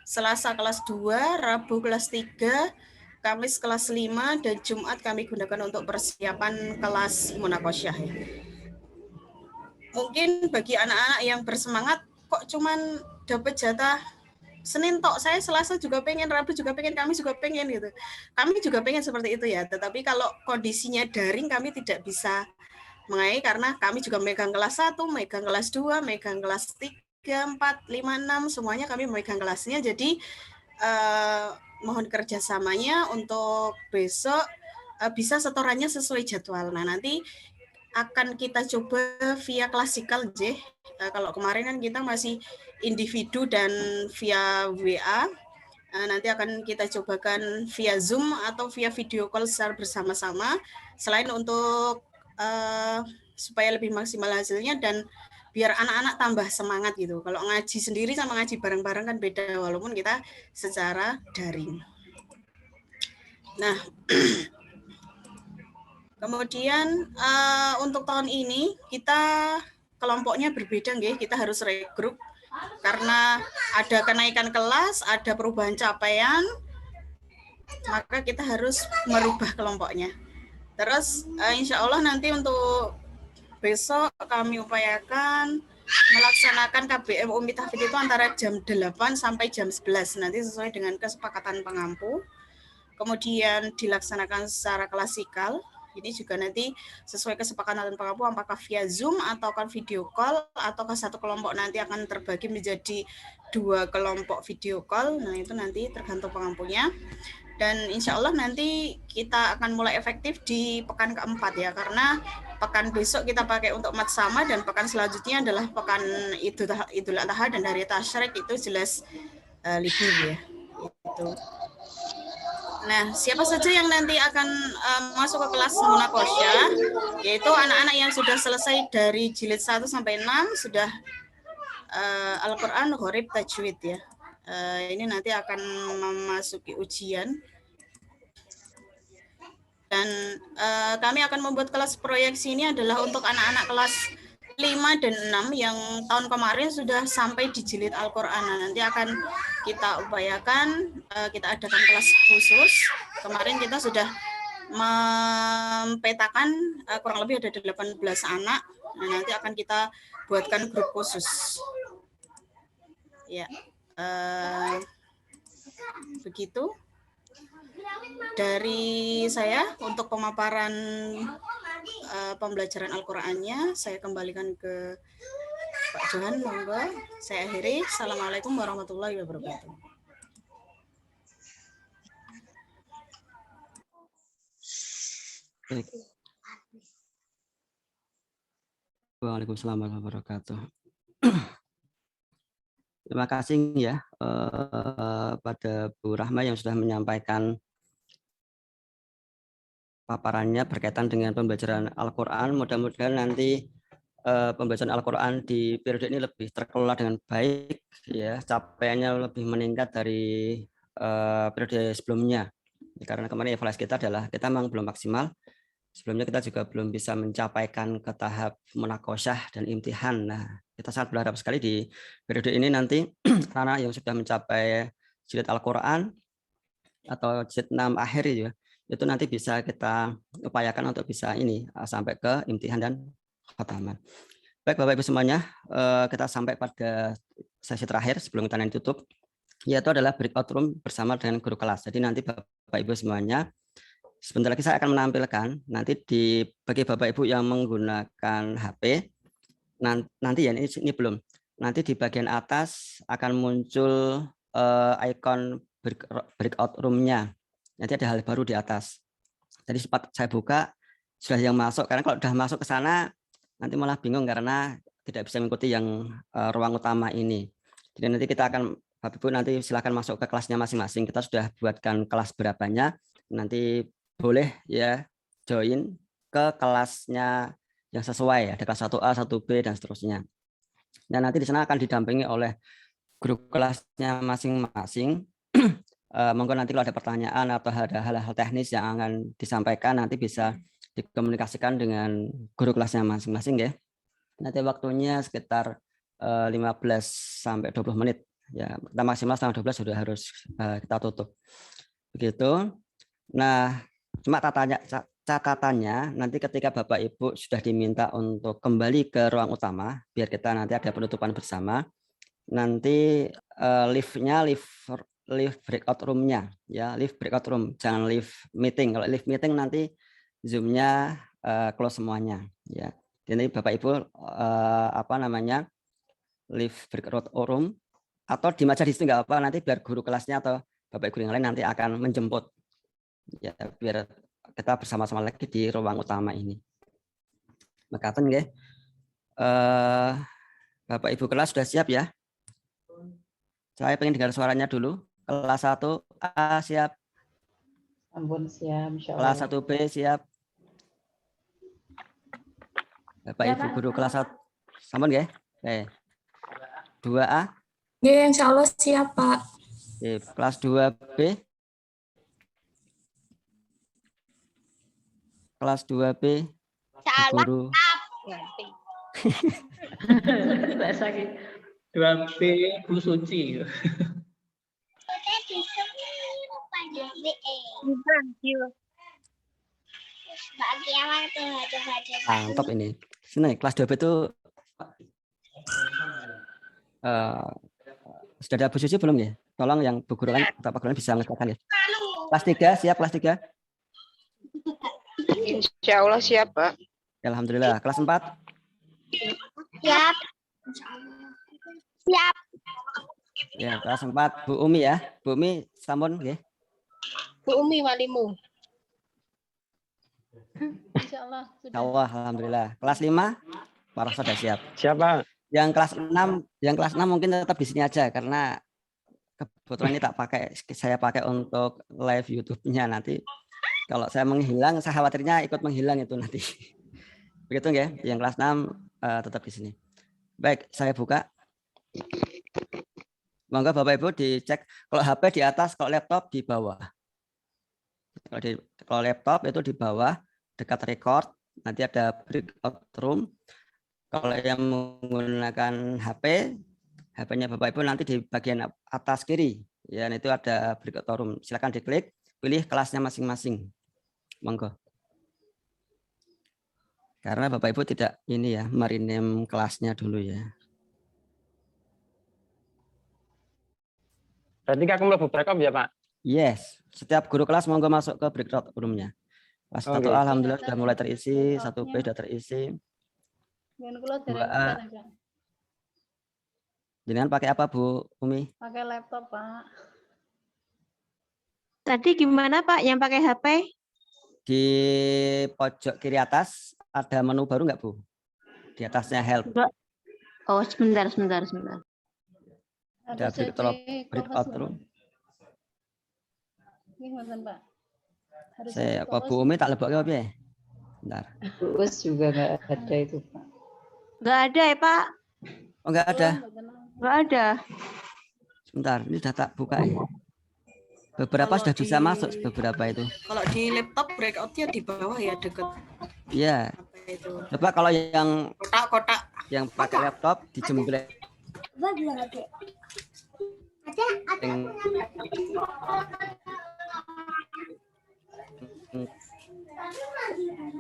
Selasa kelas 2, Rabu kelas 3, Kamis kelas 5, dan Jumat kami gunakan untuk persiapan kelas munakosyah ya. Mungkin bagi anak-anak yang bersemangat, kok cuman dapat jatah Senin tok, saya Selasa juga pengen, Rabu juga pengen, Kamis juga pengen gitu. Kami juga pengen seperti itu ya, tetapi kalau kondisinya daring kami tidak bisa mengenai, karena kami juga megang kelas 1, megang kelas 2, megang kelas 3, 4, 5, 6, semuanya kami megang kelasnya. Jadi mohon kerjasamanya untuk besok bisa setorannya sesuai jadwal. Nah, nanti akan kita coba via klasikal kalau kemarin kan kita masih individu dan via WA. Nanti akan kita cobakan via Zoom atau via video call secara bersama-sama, selain untuk supaya lebih maksimal hasilnya dan biar anak-anak tambah semangat gitu. Kalau ngaji sendiri sama ngaji bareng-bareng kan beda, walaupun kita secara daring. Nah, kemudian untuk tahun ini kita kelompoknya berbeda kita harus regroup karena ada kenaikan kelas, ada perubahan capaian, maka kita harus merubah kelompoknya. Terus insya Allah nanti untuk besok kami upayakan melaksanakan melaksanakan KBM Umi Tahfidz itu antara jam 8 sampai jam 11, nanti sesuai dengan kesepakatan pengampu. Kemudian dilaksanakan secara klasikal, ini juga nanti sesuai kesepakatan pengampu apakah via Zoom atau video call, ataukah satu kelompok nanti akan terbagi menjadi 2 kelompok video call. Nah itu nanti tergantung pengampunya. Dan insya Allah nanti kita akan mulai efektif di pekan keempat ya, karena pekan besok kita pakai untuk mat sama dan pekan selanjutnya adalah pekan Idul Adha dan hari Tasyrik itu jelas libur ya. Itu. Nah, siapa saja yang nanti akan masuk ke kelas Munakosyah, yaitu anak-anak yang sudah selesai dari jilid 1 sampai 6 sudah Al-Quran Gharib Tajwid ya. Ini nanti akan memasuki ujian. Dan kami akan membuat kelas proyeksi ini adalah untuk anak-anak kelas 5 dan 6 yang tahun kemarin sudah sampai di jilid Al-Quran. Nah, nanti akan kita upayakan, kita adakan kelas khusus. Kemarin kita sudah mempetakan kurang lebih ada 18 anak. Nah, nanti akan kita buatkan grup khusus. Ya, begitu dari saya untuk pemaparan pembelajaran Al-Qur'annya. Saya kembalikan ke Pak Johan, monggo. Saya akhiri. Assalamualaikum warahmatullahi wabarakatuh. Baik. Waalaikumsalam warahmatullahi wabarakatuh. Terima kasih ya pada Bu Rahma yang sudah menyampaikan paparannya berkaitan dengan pembelajaran Al-Quran. Mudah-mudahan nanti pembelajaran Al-Quran di periode ini lebih terkelola dengan baik, ya, capaiannya lebih meningkat dari periode sebelumnya. Karena kemarin evaluasi kita adalah kita memang belum maksimal. Sebelumnya kita juga belum bisa mencapaikan ke tahap munakosyah dan imtihan. Nah, kita sangat berharap sekali di periode ini nanti anak yang sudah mencapai jilid Al-Quran atau jilid 6 akhir itu nanti bisa kita upayakan untuk bisa ini sampai ke imtihan dan khataman. Baik Bapak Ibu semuanya, kita sampai pada sesi terakhir sebelum kita nanti tutup, yaitu adalah breakout room bersama dengan guru kelas. Jadi nanti Bapak Ibu semuanya, sebentar lagi saya akan menampilkan nanti bagi Bapak Ibu yang menggunakan HP, nanti ya ini belum, nanti di bagian atas akan muncul icon breakout room-nya. Nanti ada hal baru di atas. Jadi sempat saya buka, sudah yang masuk, karena kalau sudah masuk ke sana nanti malah bingung karena tidak bisa mengikuti yang ruang utama ini. Jadi nanti kita akan, Bapak Ibu nanti silakan masuk ke kelasnya masing-masing. Kita sudah buatkan kelas berapanya, nanti boleh ya join ke kelasnya yang sesuai, ada kelas 1A, 1B dan seterusnya. Dan nanti di sana akan didampingi oleh guru kelasnya masing-masing. Monggo nanti kalau ada pertanyaan atau ada hal-hal teknis yang akan disampaikan nanti bisa dikomunikasikan dengan guru kelasnya masing-masing ya. Nanti waktunya sekitar 15 sampai 20 menit ya. Kita maksimal setengah 12 sudah harus kita tutup. Begitu. Nah, cuma catatannya nanti ketika Bapak Ibu sudah diminta untuk kembali ke ruang utama biar kita nanti ada penutupan bersama. Nanti live-nya live breakout room-nya ya, live breakout room, jangan live meeting. Kalau live meeting nanti Zoom-nya close semuanya ya. Jadi Bapak Ibu live breakout room atau di majelis itu nggak apa, nanti biar guru kelasnya atau Bapak Ibu yang lain nanti akan menjemput ya, biar kita bersama-sama lagi di ruang utama ini. Mekaten nggih. Bapak Ibu kelas sudah siap ya? Saya pengen dengar suaranya dulu. Kelas 1A siap? Ampun siap, kelas 1B siap? Bapak Ibu guru kelas 1 sampun nggih? 2A? Nggih, insyaallah siap, Pak. Kelas 2B? Kelas 2B? Guru. sakit. 2B Bu Suci. Mantap ini. Sini kelas 2B itu sudah ada Bu Susi belum ya? Tolong yang Bu Guru lain atau Pak Guru lain bisa mengesahkan ya. Kelas 3 siap, kelas 3? Insya Allah siap, Pak. Alhamdulillah. Kelas 4? Siap. Siap. Ya, kelas 4 Bu Umi ya. Bu Umi sampun nggih. Bu Umi walimu. Insya Allah sudah. Allah, alhamdulillah. Kelas 5 Para sudah siap. Siapa? Yang kelas 6 mungkin tetap di sini aja karena kebetulan ini saya pakai untuk live YouTube-nya nanti. Kalau saya menghilang, saya khawatirnya ikut menghilang itu nanti. Begitu ya. Yang kelas 6 tetap di sini. Baik, saya buka. Monggo Bapak Ibu dicek. Kalau HP di atas, kalau laptop di bawah. Kalau laptop itu di bawah, dekat record. Nanti ada breakout room. Kalau yang menggunakan HP-nya Bapak Ibu nanti di bagian atas kiri, ya itu ada breakout room. Silakan diklik, pilih kelasnya masing-masing. Monggo. Karena Bapak Ibu tidak ini ya, merename kelasnya dulu ya. Berarti aku mlebu breakout ya, Pak? Yes, setiap guru kelas monggo masuk ke breakout room-nya. Kelas 1A alhamdulillah sudah mulai terisi, 1B sudah terisi. Jenengan pakai apa Bu Umi? Pakai laptop, Pak. Tadi gimana Pak yang pakai HP? Di pojok kiri atas ada menu baru nggak Bu? Di atasnya help. Oh, sebentar. Ada breakout room. Ini Pak. Saya apa Bu Umi tak lebok apa ya? Bentar. Us juga nggak ada itu, Pak. Nggak ada ya Pak? Oh nggak ada. Nggak ada. Sebentar, ini sudah tak buka ya. Beberapa Kalau sudah bisa di- masuk, beberapa itu. Kalau di laptop breakout-nya di bawah ya deket Iya. apa itu Coba kalau yang kotak-kotak. pakai laptop dijembrek.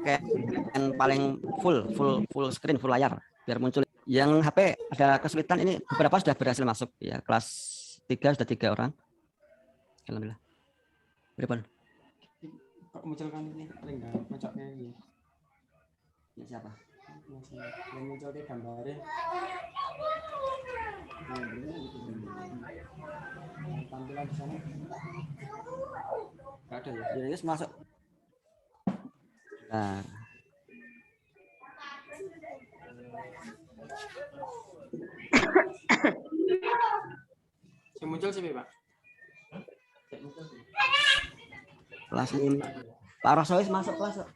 Kayak yang paling full screen, full layar biar muncul. Yang HP ada kesulitan ini beberapa sudah berhasil masuk ya. Kelas 3 sudah 3 orang. Alhamdulillah. Berapa? Kok munculkan ini paling enggak macoknya ini. Ini siapa? Yang muncul di gambarnya. Tampilan di sana. Enggak ada ya. Jadi masuk. Nah, Yang muncul siapa, Pak? kelas 5. Pak Rosois masuk kelas. Kok.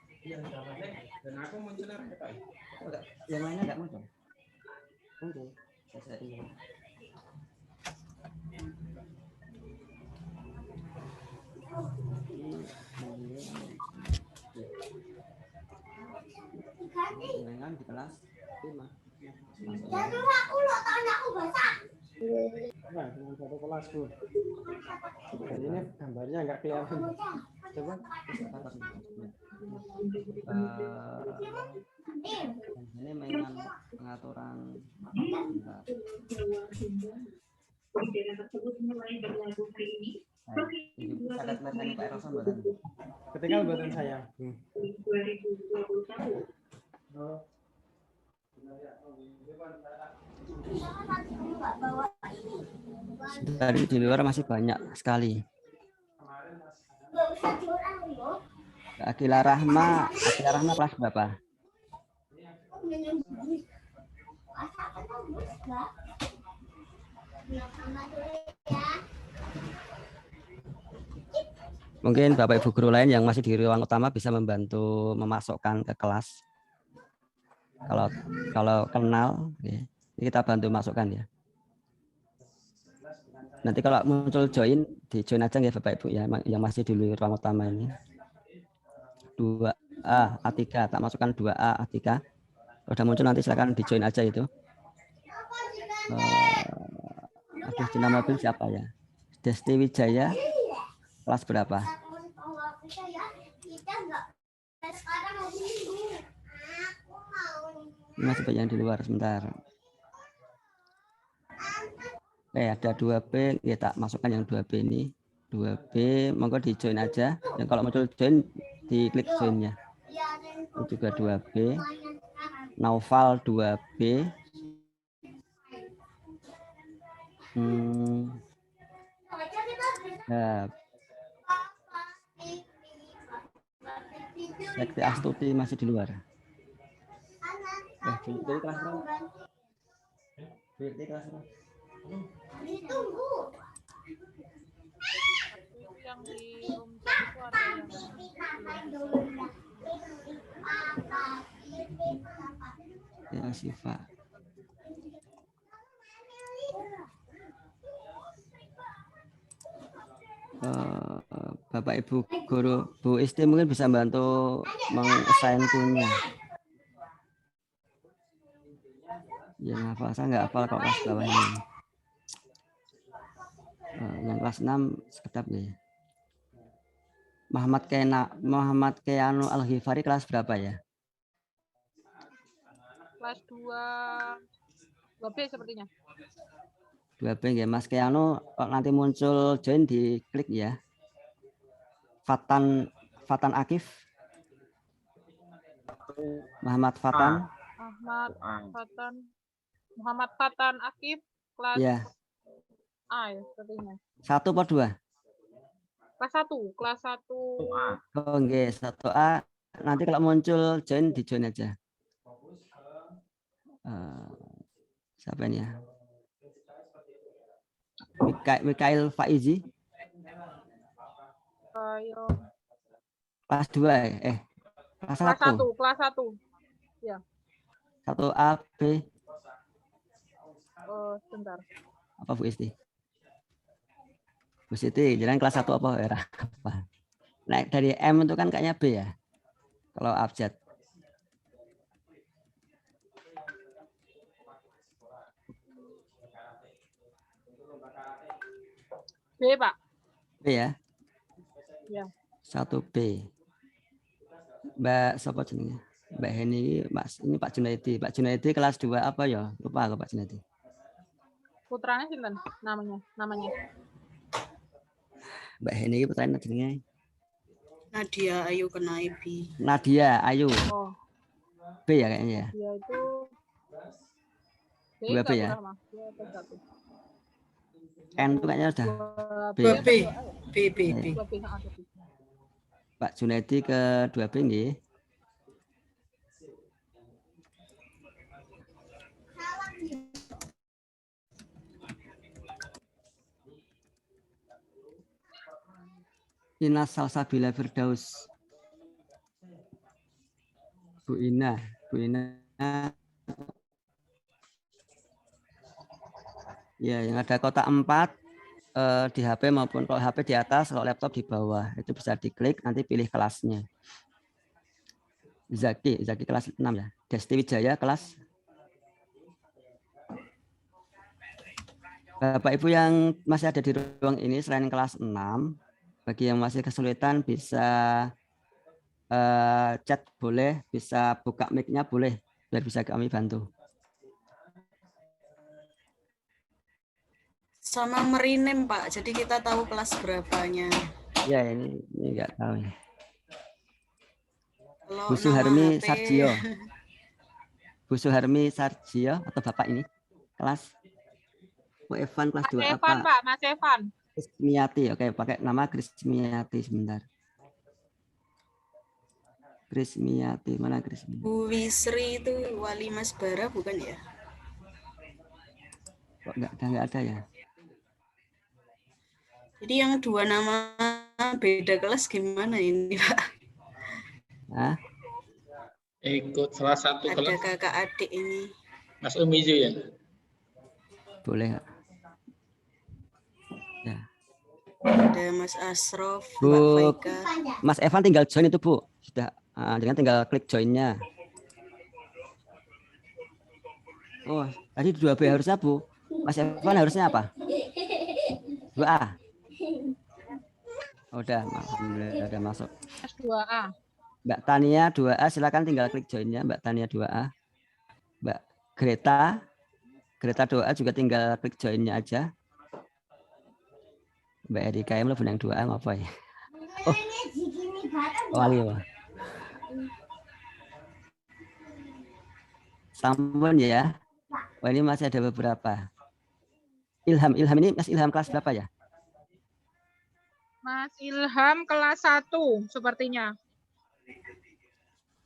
Dan aku munculnya apa? Yang lainnya enggak muncul. Muncul. Saya ini. Dengan di kelas 5. Nah, dengan satu kelas, Bu. Dan ini gambarnya enggak kelihatan. Coba Ini mainan pengaturan. Bentar. Ini bisa lihat Pak Eroson buatan. ketika buatan saya. Dari di luar masih banyak sekali. Akila Rahma kelas berapa? Mungkin Bapak Ibu guru lain yang masih di ruang utama bisa membantu memasukkan ke kelas. Kalau kenal, ya, ini kita bantu masukkan ya. Nanti kalau muncul join, di join aja ya Bapak Ibu ya, yang masih di ruang utama ini. 2A A3, tak masukkan 2A A3. Kalau udah muncul nanti silakan di join aja itu. Aduh, Cina mobil siapa ya? Desti Wijaya, kelas berapa? Ini masih banyak yang di luar, sebentar. Ada 2B, kita masukkan yang 2B ini. 2B, monggo di join aja. Dan kalau muncul join, diklik joinnya. Ini juga 2B. Naufal 2B. Ya. Sekti Astuti masih di luar. Jadi kelas berapa? Jadi kelas berapa? Yang di room chat itu ada yang Ya, Siva. Bapak Ibu guru Bu Isti mungkin bisa bantu meng-assign tool-nya. Ya, hafal saya nggak hafal kalau kelas bawah ini. Yang kelas 6 sekedap ya. Muhammad Keanu Al-Ghifari kelas berapa ya? kelas 2B sepertinya. 2B ya, Mas Keanu kalau nanti muncul join diklik ya. Fatan Akif. Muhammad Fatan. Muhammad Fatan Akif kelas Ya. A ya sepertinya. 1 atau 2? Kelas 1. Oh, nggih, 1A. Nanti kalau muncul join di join aja. Siapa ini ya? Mikail Faizi. Kelas 2 kelas 1. Kelas 1. Ya. 1A, B. Sebentar. Apa Bu Isti? Bu Siti, jalan kelas 1 apa era? Apa? Naik dari M itu kan kayaknya B ya. Kalau abjad. B, Pak. B ya? Ya. 1B. Mbak siapa jenenge? Mbak Heni, Mas. Ini Pak Junaidi. Pak Junaidi kelas 2 apa ya? Lupa aku Pak Junaidi. Putranya sinten namanya? Mbak Heni putranya jenenge. Nadia Ayu Kenai B. Nadia Ayu. Oh. B ya kayaknya ya. Dia itu B 2B ya. N itu kayaknya udah B. Pak Junaidi ke 2B nggih. Ina Salsabila Firdaus. Bu Ina. Ya, yang ada kotak 4 di HP maupun kalau HP di atas, kalau laptop di bawah. Itu bisa diklik, nanti pilih kelasnya. Zaki kelas 6 ya. Desti Wijaya kelas. Bapak Ibu yang masih ada di ruang ini selain kelas 6, bagi yang masih kesulitan bisa chat boleh, bisa buka mic-nya boleh, biar bisa kami bantu. Sama merinem Pak, jadi kita tahu kelas berapanya. Ya ini enggak tahu ya. Kalau Bu Suharmi Sarjio atau Bapak ini kelas Evan kelas 2 apa? Pak, Mas Evan. Krismiati, oke, pakai nama Krismiati sebentar. Krismiati, mana Krismiati? Bu Wisri itu wali Mas Bara bukan ya? Kok enggak ada ya? Jadi yang 2 nama beda kelas gimana ini Pak? Hah? Ikut salah satu ada kelas. Ada kakak adik ini. Mas Umizu ya? Boleh nggak? Ya. Ada Mas Asrof, Bu, Mbak Faika. Mas Evan tinggal join itu Bu. Sudah, dengan tinggal klik join-nya. Oh, tadi 2B harusnya Bu. Mas Evan harusnya apa? 2A. Oh, udah, alhamdulillah udah masuk. S2A. Mbak Tania 2A, silakan tinggal klik join-nya Mbak Tania 2A. Mbak Greta 2A juga tinggal klik join-nya aja. Mbak Erika yang mlebu nang 2A apa ya? Oh, wali apa? Sampun ya. Wah, ini masih ada beberapa. Ilham ini Mas Ilham kelas berapa ya? Mas Ilham kelas 1 sepertinya.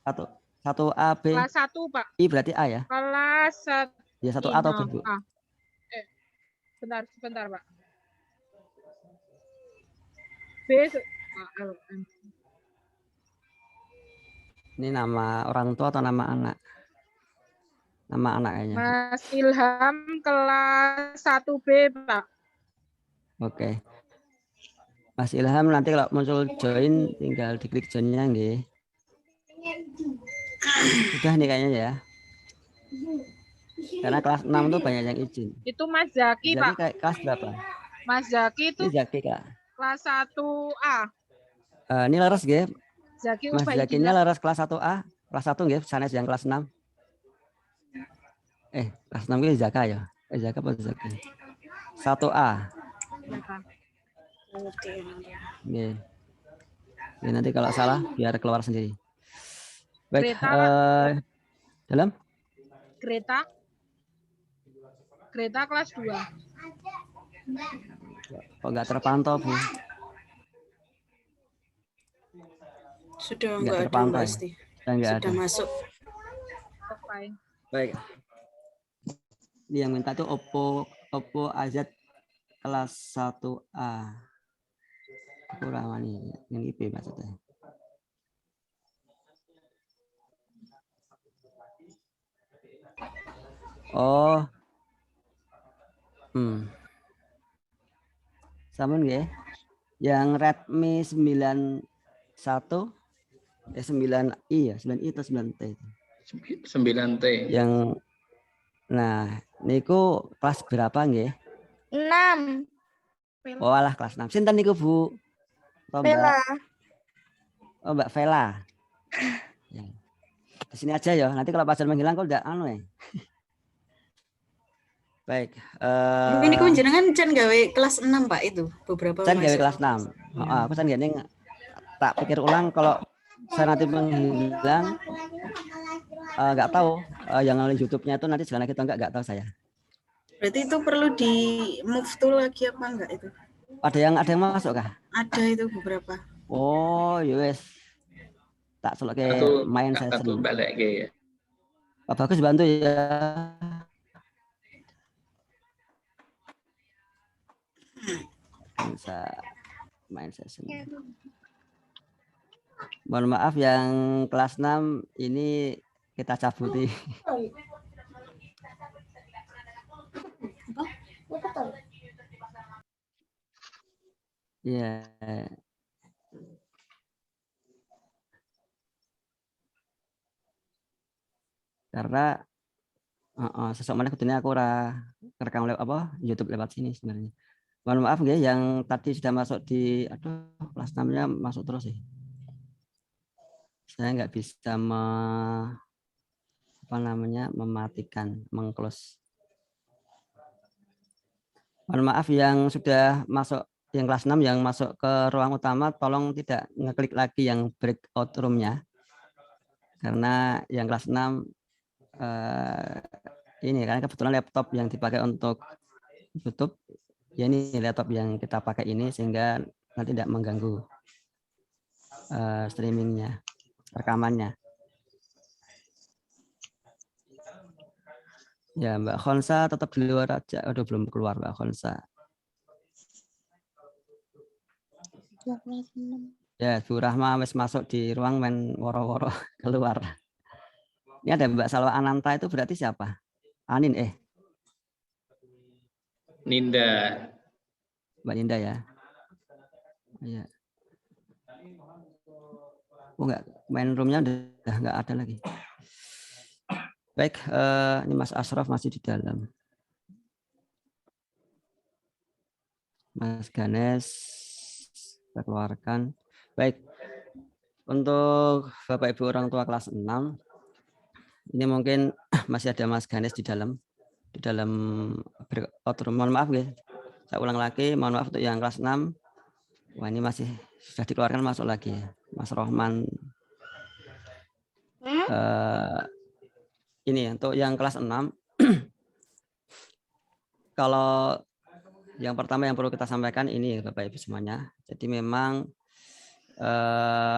1A, B, Kelas 1, Pak. I berarti A ya? Kelas 1. Ya 1A atau B, Bu? Sebentar, Pak. B. Ini nama orang tua atau nama anak? Nama anak kayaknya. Mas Ilham kelas 1B, Pak. Oke. Mas Ilham nanti kalau muncul join tinggal diklik join-nya nggih. Sudah nih kayaknya ya. Karena kelas 6 tuh banyak yang izin. Itu Mas Zaki, Zaki Pak. kelas berapa? Mas Zaki itu Ini Zaki Kak. kelas 1A. Ini laras nggih. Zaki Mas Ubaidillah. Zakinya laras kelas 1A, kelas 1 nggih, sanes yang kelas 6. Kelas 6 ini Zaka ya. Zaka apa Zaki? 1A. Nggih. Ini nanti kalau salah biar keluar sendiri. Baik, dalam Greta kelas 2. kok nggak terpantau, Bu? Sudah Nggak enggak ada, terpantau Mbak ya? Asti. Nggak Sudah ada. masuk. Baik. Ini yang minta tuh Oppo AZ kelas 1A. Kurang nih, yang IP maksudnya. Oh. Sampun nggih. Yang Redmi 91 9i ya, 9i atau 9T. 9T. Yang nah, niku kelas berapa nggih? 6. Oh, alah kelas 6. Sinten niku, Bu? Oh, Bella. Oh, Mbak Vela. Ya. Di sini aja ya. Nanti kalau pacar menghilang kok udah anu ya. Baik. Ini ku jenengan Chan gawe kelas 6, Pak, itu beberapa Chan gawe masuk. kelas 6. Aku Chan gini tak pikir ulang kalau saya nanti menghilang nggak tahu yang oleh YouTube-nya itu nanti jalan kita nggak tahu saya. Berarti itu perlu di move tool lagi apa enggak itu? Ada yang masuk kah? Ada itu beberapa. Oh, yes. Tak selok ke main session. Balik ya. Pak Bagus bantu ya. Bisa main session. Mohon maaf yang kelas 6 ini kita cabuti. Ya. Karena sesuk meneh kudune aku ora rekam lewat apa YouTube lewat sini sebenarnya. Mohon maaf ya yang tadi sudah masuk di kelas 6-nya masuk terus sih. Saya nggak bisa mematikan, mengclose. Mohon maaf yang sudah masuk yang kelas 6 yang masuk ke ruang utama tolong tidak ngeklik lagi yang breakout room-nya. Karena yang kelas 6 ini kan kebetulan laptop yang dipakai untuk YouTube ya ini laptop yang kita pakai ini sehingga nanti tidak mengganggu streamingnya, rekamannya. Ya Mbak Khonsa tetap di luar aja. Aduh belum keluar Mbak Khonsa. Ya Bu Rahma wis masuk di ruang main woro-woro keluar. Ini ada Mbak Salwa Ananta itu berarti siapa? Anin Ninda. Mbak Ninda ya. Iya. Oh enggak, main roomnya udah enggak ada lagi. Baik, ini Mas Asraf masih di dalam. Mas Ganes kita keluarkan. Baik, untuk Bapak Ibu orang tua kelas 6, ini mungkin masih ada Mas Ganes di dalam breakout room. Mohon maaf ya, Saya ulang lagi, mohon maaf untuk yang kelas 6. Wah, ini masih sudah dikeluarkan masuk lagi ya. Mas Rohman. Ini untuk yang kelas 6. Kalau yang pertama yang perlu kita sampaikan ini Bapak Ibu semuanya. Jadi memang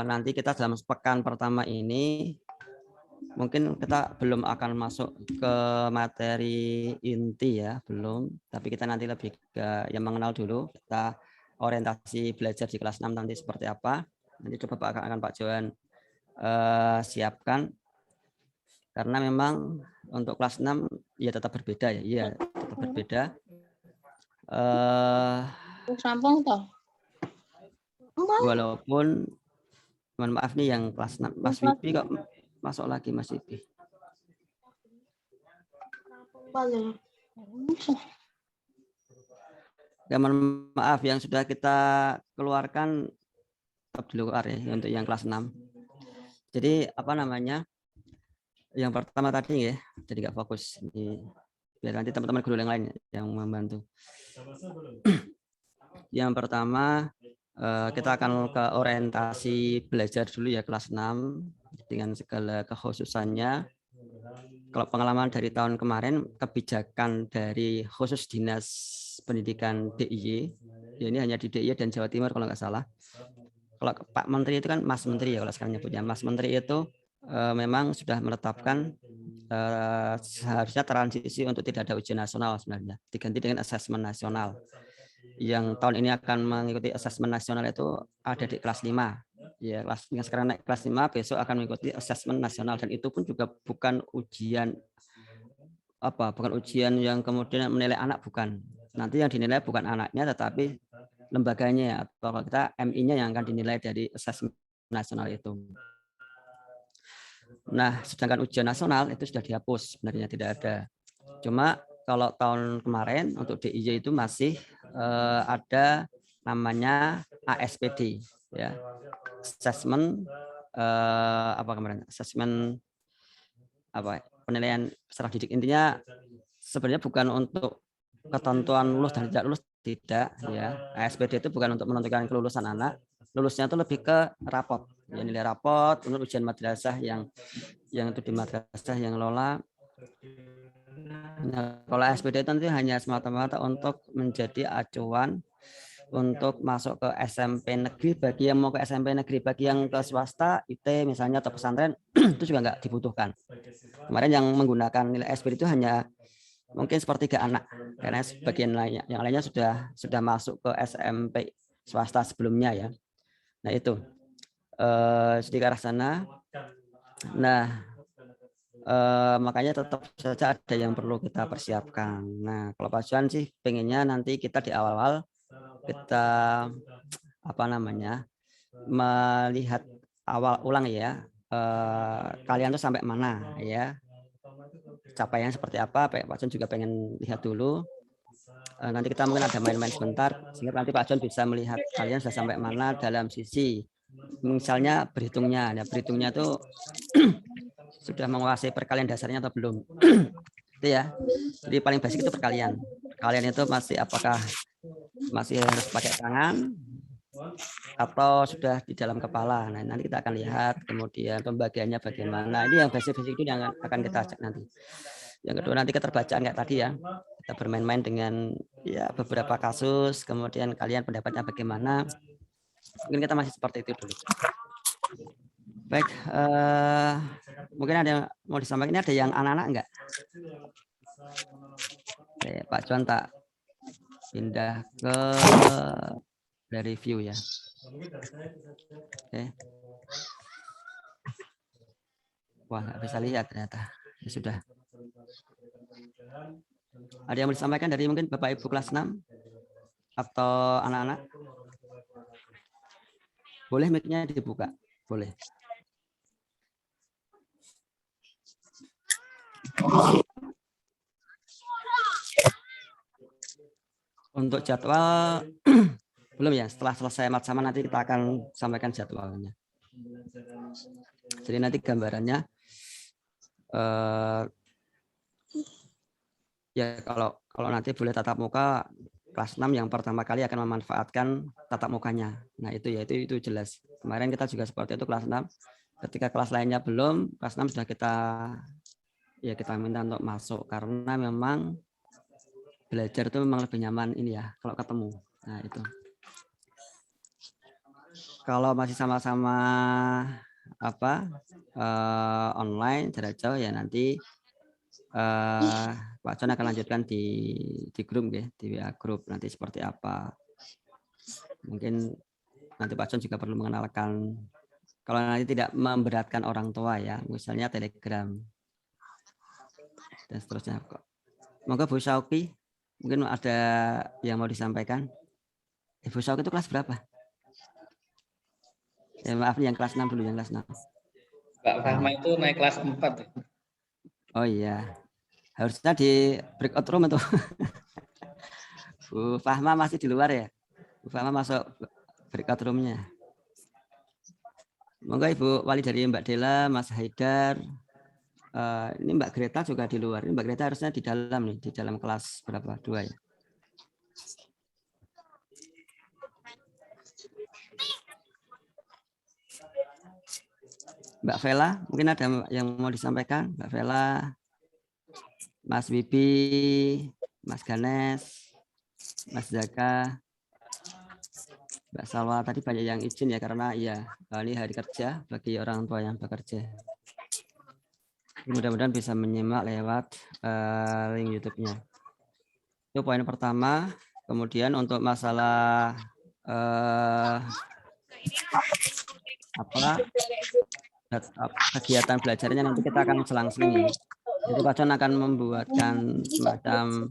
nanti kita dalam pekan pertama ini mungkin kita belum akan masuk ke materi inti ya, belum. Tapi kita nanti lebih ke yang mengenal dulu. Kita orientasi belajar di kelas 6 nanti seperti apa. Nanti coba akan Pak Johan siapkan. Karena memang untuk kelas 6 ya tetap berbeda ya. Iya, tetap berbeda. Walaupun mohon maaf nih yang kelas 6 Mas Wipi kok masuk lagi Mas Wipi. Ya, mohon maaf yang sudah kita keluarkan tetap di luar ya untuk yang kelas 6. Jadi apa namanya? Yang pertama tadi ya, jadi nggak fokus. Biar nanti teman-teman guru yang lain yang membantu. Yang pertama kita akan ke orientasi belajar dulu ya kelas 6 dengan segala kekhususannya. Kalau pengalaman dari tahun kemarin, kebijakan dari khusus Dinas Pendidikan DIY, ya ini hanya di DIY dan Jawa Timur kalau nggak salah. Kalau Pak Menteri itu kan Mas Menteri ya kalau sekarang nyebutnya. Mas Menteri itu memang sudah menetapkan seharusnya transisi untuk tidak ada ujian nasional sebenarnya, diganti dengan asesmen nasional. Yang tahun ini akan mengikuti asesmen nasional itu ada di kelas 5. Ya, yang sekarang naik kelas 5 besok akan mengikuti asesmen nasional dan itu pun juga bukan ujian bukan ujian yang kemudian menilai anak, bukan. Nanti yang dinilai bukan anaknya tetapi lembaganya atau kalau kita MI-nya yang akan dinilai dari asesmen nasional itu. Nah, sedangkan ujian nasional itu sudah dihapus, sebenarnya tidak ada. Cuma kalau tahun kemarin untuk DIY itu masih ada namanya ASPD ya. Assessment Assessment penilaian peserta didik. Intinya sebenarnya bukan untuk ketentuan lulus dan tidak lulus, tidak ya. ASPD itu bukan untuk menentukan kelulusan anak. Lulusnya itu lebih ke rapot. Ya, nilai rapot untuk ujian madrasah yang itu di madrasah yang lola. Nah, kalau SPD itu nanti hanya semata-mata untuk menjadi acuan untuk masuk ke SMP negeri bagi yang mau ke SMP negeri, bagi yang ke swasta IT misalnya atau pesantren itu juga nggak dibutuhkan. Kemarin yang menggunakan nilai SPD itu hanya mungkin sepertiga anak karena sebagian lainnya yang lainnya sudah masuk ke SMP swasta sebelumnya ya. Nah itu sedikit ke arah sana. Nah makanya tetap saja ada yang perlu kita persiapkan. Nah, kalau Pak Johan sih pengennya nanti kita di awal-awal kita melihat awal ulang ya. Kalian tuh sampai mana ya? Capaiannya seperti apa? Pak Johan juga pengen lihat dulu. Nanti kita mungkin ada main-main sebentar sehingga nanti Pak Johan bisa melihat kalian sudah sampai mana dalam sisi misalnya berhitungnya. Nah, berhitungnya tuh sudah menguasai perkalian dasarnya atau belum. Itu ya. Jadi paling basic itu perkalian. Perkalian itu apakah masih harus pakai tangan atau sudah di dalam kepala. Nah, nanti kita akan lihat kemudian pembagiannya bagaimana. Ini yang basic-basic itu yang akan kita cek nanti. Yang kedua nanti keterbacaan kayak tadi ya. Kita bermain-main dengan ya beberapa kasus, kemudian kalian pendapatnya bagaimana. Mungkin kita masih seperti itu dulu. Baik, mungkin ada yang mau disampaikan. Ini ada yang anak-anak enggak? Oke, Pak Johan tak pindah ke review ya. Oke. Wah, nggak bisa lihat ternyata. Ya sudah. Ada yang mau disampaikan dari mungkin Bapak Ibu kelas 6 atau anak-anak? Boleh mic-nya dibuka? Boleh. Untuk jadwal belum ya, setelah selesai matsama nanti kita akan sampaikan jadwalnya. Jadi nanti gambarannya ya kalau nanti boleh tatap muka kelas 6 yang pertama kali akan memanfaatkan tatap mukanya. Nah, itu ya itu jelas. Kemarin kita juga seperti itu kelas 6. Ketika kelas lainnya belum, kelas 6 sudah kita minta untuk masuk karena memang belajar itu memang lebih nyaman ini ya kalau ketemu. Nah, itu. Kalau masih sama-sama online jarak jauh ya nanti Pak John akan lanjutkan di grup ya, di WA grup nanti seperti apa. Mungkin nanti Pak John juga perlu mengenalkan kalau nanti tidak memberatkan orang tua ya, misalnya Telegram dan seterusnya. Monggo Bu Syauki, mungkin ada yang mau disampaikan. Ibu Syauki itu kelas berapa? Ya, maaf yang kelas 6 dulu, yang kelas 6. Mbak Fahma itu naik kelas 4. Oh iya, harusnya di breakout room itu. Bu Fahma masih di luar ya? Bu Fahma masuk breakout roomnya. Monggo Ibu Wali dari Mbak Dela, Mas Haidar. Ini Mbak Greta juga di luar. Ini Mbak Greta harusnya di dalam nih, di dalam kelas berapa? 2 ya. Mbak Vela, mungkin ada yang mau disampaikan? Mbak Vela, Mas Wibi, Mas Ganes, Mas Zaka, Mbak Salwa. Tadi banyak yang izin ya karena ya ini hari kerja bagi orang tua yang bekerja. Mudah-mudahan bisa menyimak lewat link YouTube-nya. Itu poin pertama. Kemudian untuk masalah kegiatan belajarnya nanti kita akan selang-seling. Jadi Pak John akan membuatkan semacam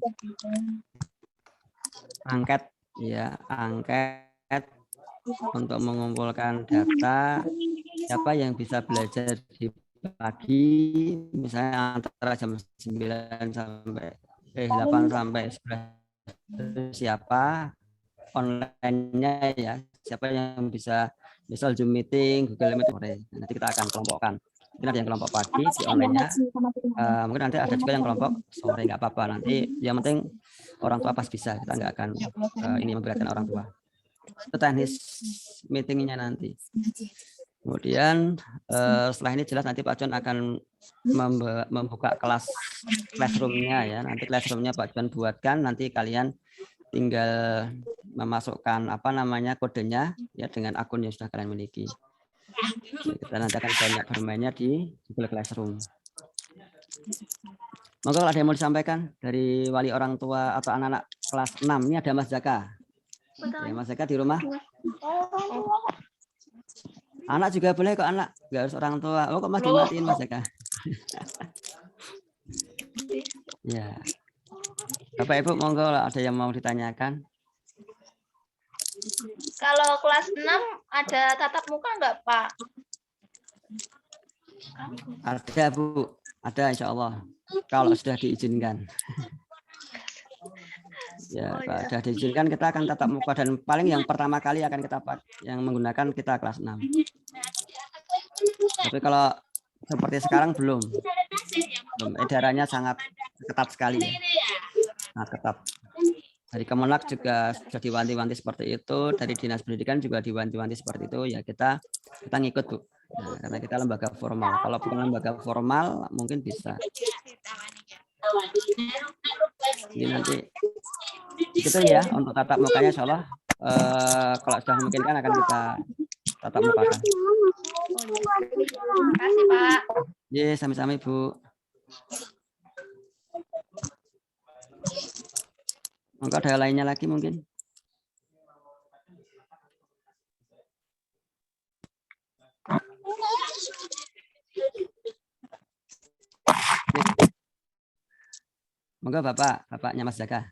angket untuk mengumpulkan data siapa yang bisa belajar di pagi misalnya antara jam 9 sampai 8 sampai 11 siapa online-nya ya, siapa yang bisa misal Zoom meeting, Google Meet sore. Nanti kita akan kelompokkan. Mungkin ada yang kelompok pagi di online-nya. Mungkin nanti ada juga yang kelompok sore, nggak apa-apa. Nanti yang penting orang tua pas bisa. Kita nggak akan ini memberatkan orang tua. Itu teknis meetingnya nanti. Kemudian setelah ini jelas nanti Pak John akan membuka classroom-nya ya. Nanti classroom-nya Pak John buatkan. Nanti kalian tinggal memasukkan kodenya ya dengan akun yang sudah kalian miliki. Kita nanti akan banyak bermainnya di Google Classroom. Monggo kalau ada yang mau disampaikan dari wali orang tua atau anak-anak kelas 6. Ini ada Mas Zaka. Ya, Mas Zaka di rumah? Anak juga boleh kok, anak. Nggak harus orang tua. Oh, kok Mas dimatiin Mas Zaka? Ya. Bapak Ibu monggo ada yang mau ditanyakan. Kalau kelas 6 ada tatap muka enggak, Pak? Ada Bu, ada insya Allah. Kalau sudah diizinkan. Ya, Pak, sudah diizinkan kita akan tatap muka dan paling yang pertama kali akan kita yang menggunakan kita kelas 6. Tapi kalau seperti sekarang belum. Edarannya sangat ketat sekali ya. Sangat ketat. Dari Kemenak juga sudah diwanti-wanti seperti itu, dari Dinas Pendidikan juga diwanti-wanti seperti itu, ya kita ngikut Bu. Nah, karena kita lembaga formal. Kalau bukan lembaga formal mungkin bisa. Jadi nanti gitu ya untuk tatap mukanya insya Allah kalau sudah memungkinkan akan kita tatap mukakan. Terima kasih Pak. Ya, sami-sami Bu. Mungkin ada lainnya lagi mungkin. Monggo bapaknya Mas Zaka.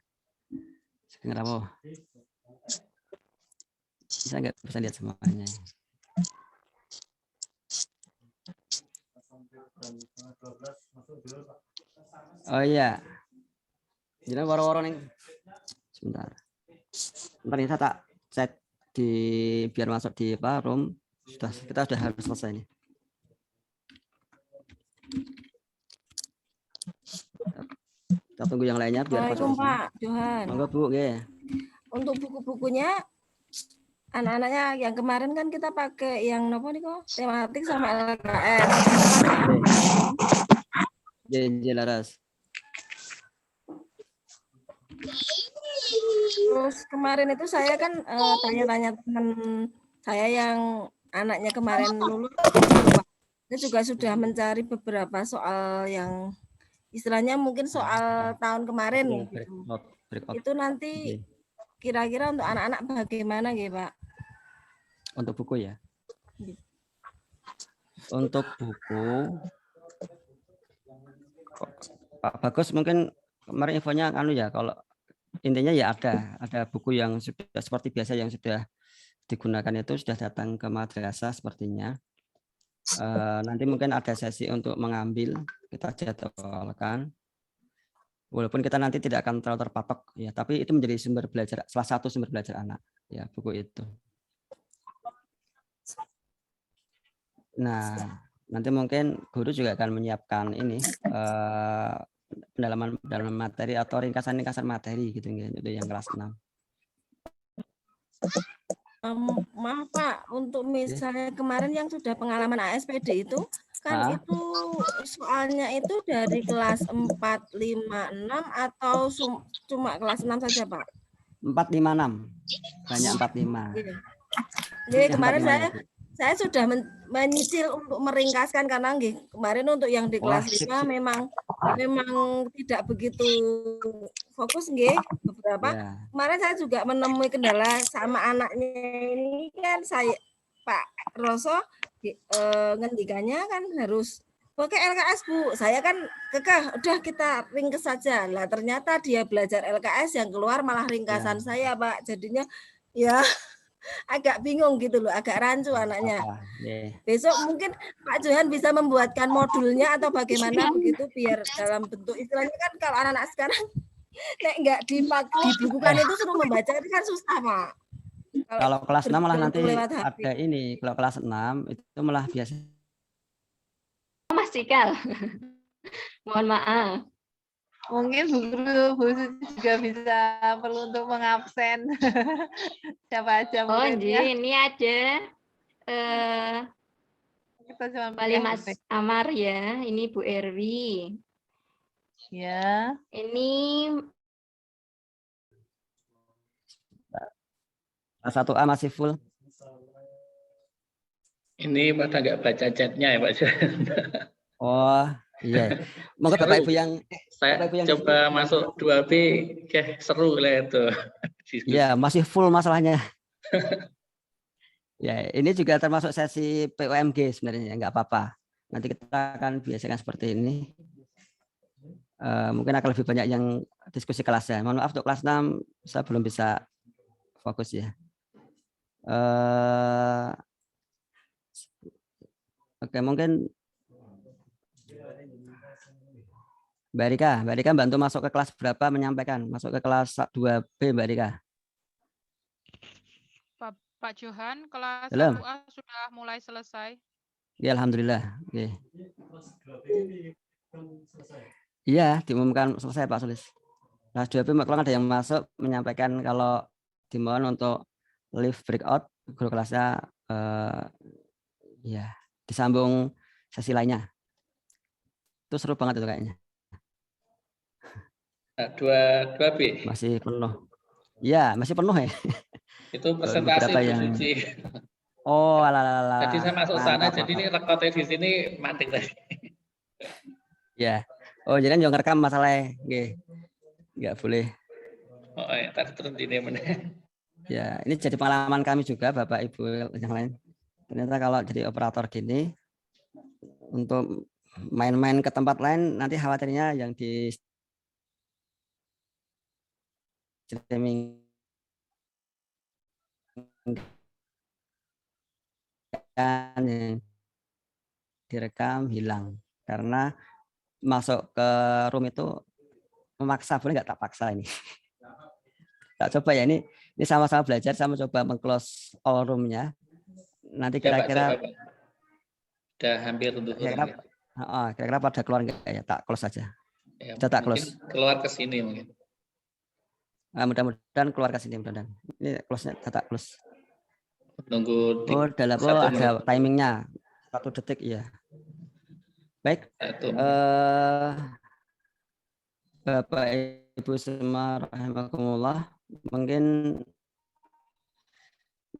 Dengar apa? Saya nggak bisa lihat semuanya. Oh iya. Jadi waro-waro nih. Sebentar. Bentar ini saya tak set biar masuk di room. Kita sudah harus selesai nih. Kita tunggu yang lainnya biar Assalamualaikum Pak Johan. Monggo Bu, nggih. untuk buku-bukunya anak-anaknya yang kemarin kan kita pakai yang apa nih kok tematik sama LKS. Laras. Terus kemarin itu saya kan tanya-tanya teman saya yang anaknya kemarin lulus, dia juga sudah mencari beberapa soal yang istilahnya mungkin soal tahun kemarin gitu. Itu nanti kira-kira untuk anak-anak bagaimana gitu Pak? Untuk buku ya. Untuk buku, Pak Bagus mungkin kemarin infonya ya, kalau intinya ya ada buku yang sudah seperti biasa yang sudah digunakan itu sudah datang ke madrasah sepertinya. Nanti mungkin ada sesi untuk mengambil, kita jadwalkan. Walaupun kita nanti tidak akan terlalu terpatok ya, tapi itu menjadi sumber belajar, salah satu sumber belajar anak ya, buku itu. Nah, nanti mungkin guru juga akan menyiapkan ini pendalaman materi atau ringkasan materi gitu ya, itu yang kelas 6. Maaf Pak, untuk misalnya kemarin yang sudah pengalaman ASPD itu kan itu soalnya itu dari kelas 4, 5, 6 atau cuma kelas 6 saja Pak? 4, 5, 6. Banyak 4, 5. Jadi kemarin saya sudah menyicil untuk meringkaskan karena kemarin untuk yang di kelas 5 memang tidak begitu fokus beberapa. Ya. Kemarin saya juga menemui kendala sama anaknya ini kan saya Pak Roso ngendikannya kan harus pakai LKS Bu. Saya kan kekeh udah kita ringkas saja. Lah ternyata dia belajar LKS yang keluar malah ringkasan saya Pak. Jadinya ya agak bingung gitu loh, agak rancu anaknya. Besok mungkin Pak Johan bisa membuatkan modulnya atau bagaimana begitu biar dalam bentuk istilahnya kan kalau anak-anak sekarang nggak dibukukan itu suruh membaca itu kan susah Pak. Kalau kelas 6 malah nanti ada ini, kalau kelas 6 itu malah biasa. Mas Cikal, mohon maaf. Mungkin Bu Suci juga bisa perlu untuk mengabsen siapa aja mungkin. Ini ada kita cuma Bali Mas Amar ya, ini Bu Erwi. Ya. Ini kelas 1A masih full. Ini pada nggak baca chatnya ya Pak. Oh iya, monggo Bapak Ibu yang saya coba masuk 2B, seru lah itu. Ya masih full masalahnya. Ya ini juga termasuk sesi POMG sebenarnya, nggak apa-apa. Nanti kita akan biasakan seperti ini. Mungkin akan lebih banyak yang diskusi kelasnya. Mohon maaf untuk kelas 6 saya belum bisa fokus ya. Oke, mungkin Mbak Rika bantu masuk ke kelas berapa menyampaikan? Masuk ke kelas 2B Mbak Rika. Pak Johan, kelas Belum. 1A sudah mulai selesai. Ya, alhamdulillah. Oke. Iya, diumumkan selesai Pak Sulis. Kelas 2B kalau ada yang masuk menyampaikan kalau dimohon untuk live breakout, guru kelasnya ya disambung sesi lainnya. Itu seru banget itu kayaknya. 2B. Masih penuh. Iya, masih penuh ya. Itu presentasi yang... Oh, alah. Jadi saya masuk sana, jadi ini rekodnya di sini mati tadi. Ya. Oh, jadi jangan rekam masalahnya. Nggak boleh. Oh ya, tadi terus ini mana? Ya, ini jadi pengalaman kami juga Bapak Ibu yang lain. Ternyata kalau jadi operator gini, untuk main-main ke tempat lain nanti khawatirnya yang di streaming yang direkam hilang karena masuk ke room itu memaksa, boleh nggak tak paksa ini. Tak coba ya, ini sama-sama belajar, sama coba meng-close all room-nya. Nanti kira-kira udah hampir untuk kira-kira pada keluar nggak ya, tak close saja. Ya, tak close. Keluar ke sini mungkin. Mudah-mudahan keluar ke sini, mudah-mudahan. Ini close-nya, data close. Tunggu Dalam 1 menit. ada timingnya 1 detik, ya. Baik. 1 menit. Bapak Ibu semua rahimakumullah, mungkin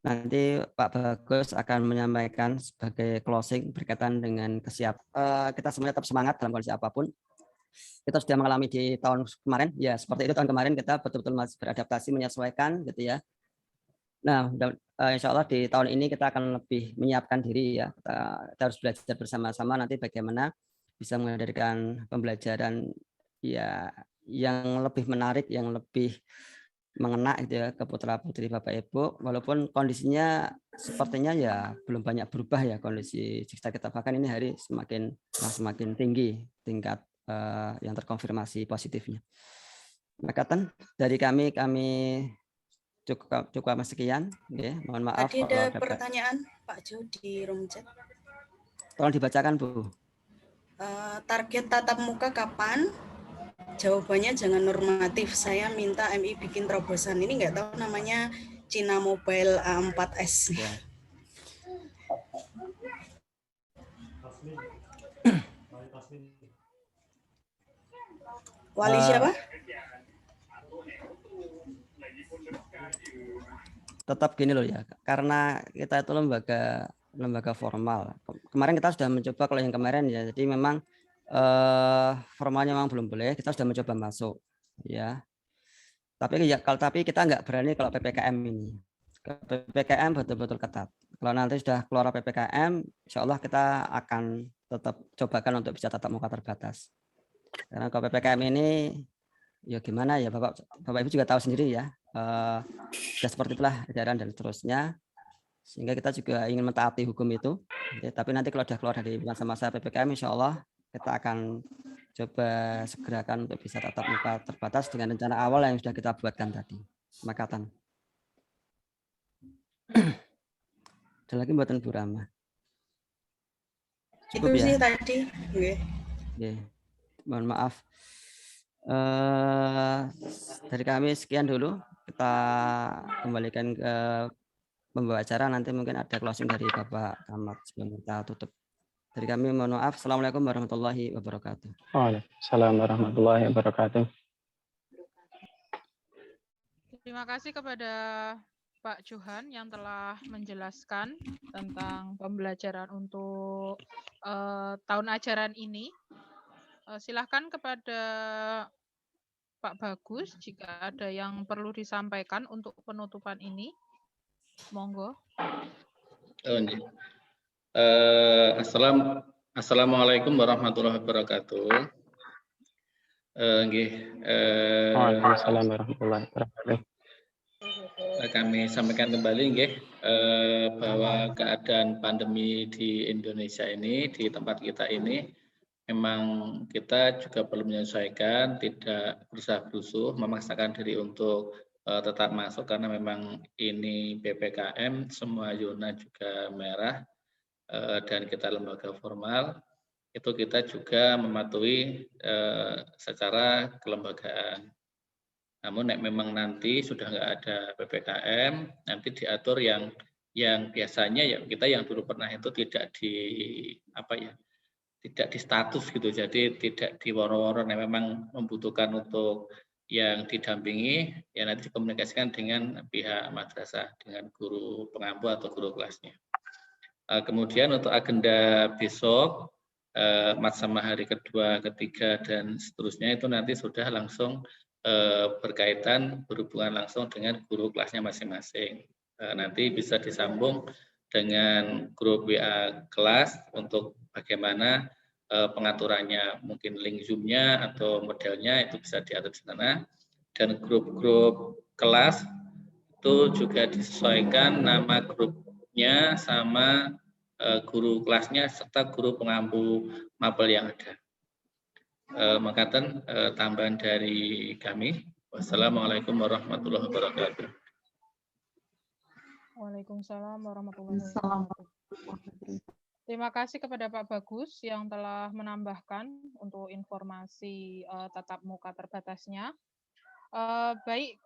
nanti Pak Bagus akan menyampaikan sebagai closing berkaitan dengan kita semuanya tetap semangat dalam kondisi apapun. Kita sudah mengalami di tahun kemarin, ya seperti itu tahun kemarin kita betul-betul masih beradaptasi, menyesuaikan gitu ya. Nah, insya Allah di tahun ini kita akan lebih menyiapkan diri ya. Kita harus belajar bersama-sama nanti bagaimana bisa menghadirkan pembelajaran ya yang lebih menarik, yang lebih mengena gitu ya ke putra-putri Bapak Ibu, walaupun kondisinya sepertinya ya belum banyak berubah ya kondisi kita, bahkan ini hari semakin tinggi tingkat yang terkonfirmasi positifnya. Maka dari kami cukup sekian. Okay. Mohon maaf. Tadi ada pertanyaan Pak Jo di room chat. Tolong dibacakan Bu. Target tatap muka kapan? Jawabannya jangan normatif. Saya minta MI bikin terobosan. Ini nggak tahu namanya Cina Mobile A4S. Ya. Wali siapa? Tetap gini loh ya, karena kita itu lembaga formal. Kemarin kita sudah mencoba, kalau yang kemarin ya, jadi memang formalnya memang belum boleh, kita sudah mencoba masuk ya. Tapi kita nggak berani kalau PPKM ini. PPKM betul-betul ketat. Kalau nanti sudah keluar PPKM, insya Allah kita akan tetap cobakan untuk bisa tatap muka terbatas. Karena kalau PPKM ini ya gimana ya, Bapak Ibu juga tahu sendiri ya, sudah seperti itulah edaran dan seterusnya, sehingga kita juga ingin mentaati hukum itu. Ya, tapi nanti kalau sudah keluar dari masa-masa PPKM, insya Allah kita akan coba segerakan untuk bisa tatap muka terbatas dengan rencana awal yang sudah kita buatkan tadi. Makatan. Ada lagi buatan Bu Rama. Cukup itu sih ya? Tadi. Okay. Mohon maaf. Dari kami sekian dulu. Kita kembalikan ke pembawa acara. Nanti mungkin ada closing dari Bapak Camat sebelum kita tutup. Dari kami mohon maaf. Assalamualaikum warahmatullahi wabarakatuh. Waalaikumsalam warahmatullahi wabarakatuh. Terima kasih kepada Pak Johan yang telah menjelaskan tentang pembelajaran untuk tahun ajaran ini. Silakan kepada Pak Bagus jika ada yang perlu disampaikan untuk penutupan ini. Monggo. Assalamualaikum warahmatullahi wabarakatuh. Waalaikumsalam warahmatullahi wabarakatuh. Kami sampaikan kembali bahwa keadaan pandemi di Indonesia ini, di tempat kita ini, memang kita juga perlu menyesuaikan, tidak berusaha-berusuh, memaksakan diri untuk tetap masuk karena memang ini PPKM, semua zona juga merah, dan kita lembaga formal, itu kita juga mematuhi secara kelembagaan. Namun memang nanti sudah nggak ada PPKM, nanti diatur yang biasanya ya kita yang dulu pernah itu tidak di status gitu, jadi tidak di woro-woro. Nah, memang membutuhkan untuk yang didampingi ya nanti dikomunikasikan dengan pihak madrasah, dengan guru pengampu atau guru kelasnya. Kemudian untuk agenda besok, sama hari kedua, ketiga dan seterusnya itu nanti sudah langsung berkaitan berhubungan langsung dengan guru kelasnya masing-masing. Nanti bisa disambung dengan grup WA kelas untuk bagaimana pengaturannya, mungkin link Zoom-nya atau modelnya itu bisa diatur di sana. Dan grup-grup kelas itu juga disesuaikan nama grupnya sama guru kelasnya serta guru pengampu mapel yang ada. Makatan tambahan dari kami. Wassalamualaikum warahmatullahi wabarakatuh. Waalaikumsalam warahmatullahi wabarakatuh. Terima kasih kepada Pak Bagus yang telah menambahkan untuk informasi tatap muka terbatasnya. Baik,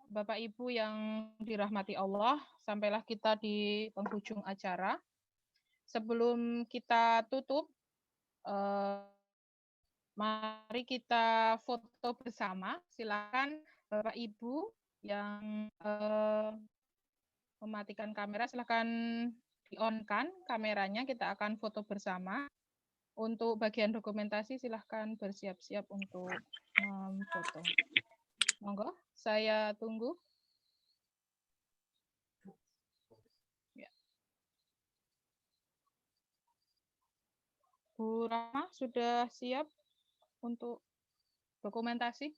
Bapak Ibu yang dirahmati Allah, sampailah kita di penghujung acara. Sebelum kita tutup, mari kita foto bersama. Silakan Bapak Ibu yang mematikan kamera, silakan di-on-kan kameranya. Kita akan foto bersama. Untuk bagian dokumentasi, silahkan bersiap-siap untuk memfoto. Monggo, saya tunggu. Ya. Bu Rahma sudah siap untuk dokumentasi?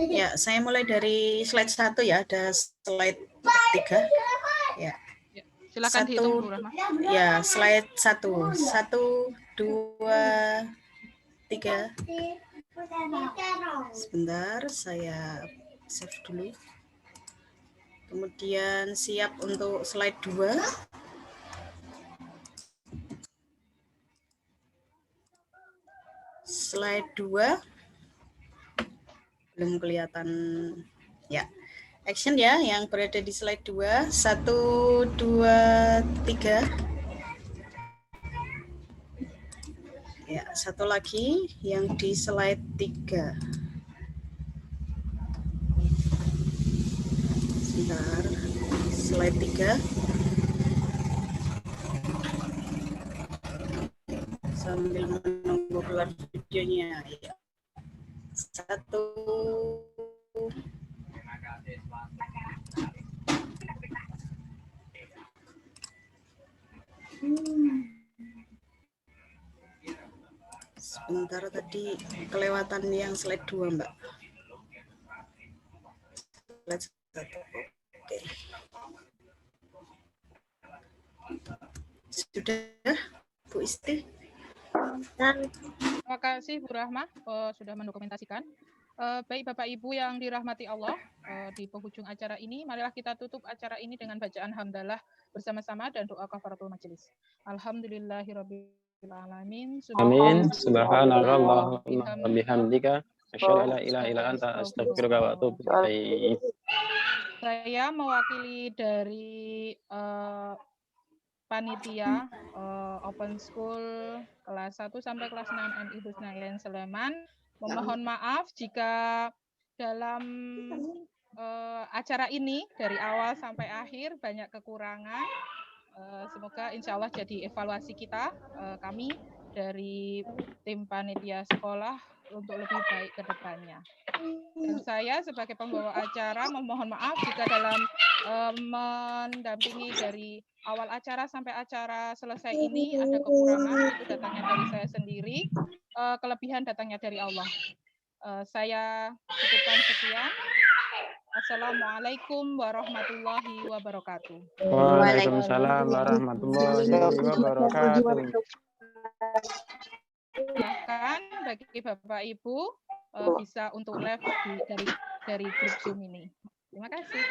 Ya, saya mulai dari slide 1 ya, ada slide 3. Ya. Silakan dihitung, Bu Rahma. Ya, slide 1. 1, 2, 3. Sebentar, saya save dulu. Kemudian siap untuk slide 2. Slide 2. Belum kelihatan. Ya. Action ya, yang berada di slide 2. 1, 2, 3. Ya, satu lagi yang di slide 3. Sebentar, slide 3. Sambil menunggu keluar videonya. Ya. 1. Sebentar, tadi kelewatan yang slide 2, Mbak. Slide 1. Oke. Sudah, Bu Isti? Terima kasih Bu Rahma sudah mendokumentasikan. Baik Bapak Ibu yang dirahmati Allah, di penghujung acara ini, marilah kita tutup acara ini dengan bacaan hamdalah bersama-sama dan doa kafaratul majelis. Alhamdulillahirabbil alamin. Amin. Subhanallah wa bihamdika asyhadu an la ilaha illa anta astaghfiruka wa atubu ilaik. Saya mewakili dari panitia Open School kelas 1 sampai kelas 6 MI Husnain Sleman. Memohon maaf jika dalam acara ini dari awal sampai akhir banyak kekurangan. Semoga insya Allah jadi evaluasi kita, kami dari tim panitia sekolah untuk lebih baik ke depannya. Dan saya sebagai pembawa acara memohon maaf jika dalam mendampingi dari awal acara sampai acara selesai ini ada kekurangan, itu datangnya dari saya sendiri, kelebihan datangnya dari Allah. Saya cukupkan sekian. Assalamualaikum warahmatullahi wabarakatuh. Waalaikumsalam warahmatullahi wabarakatuh. Silahkan bagi Bapak Ibu bisa untuk live dari grup Zoom ini. Terima kasih.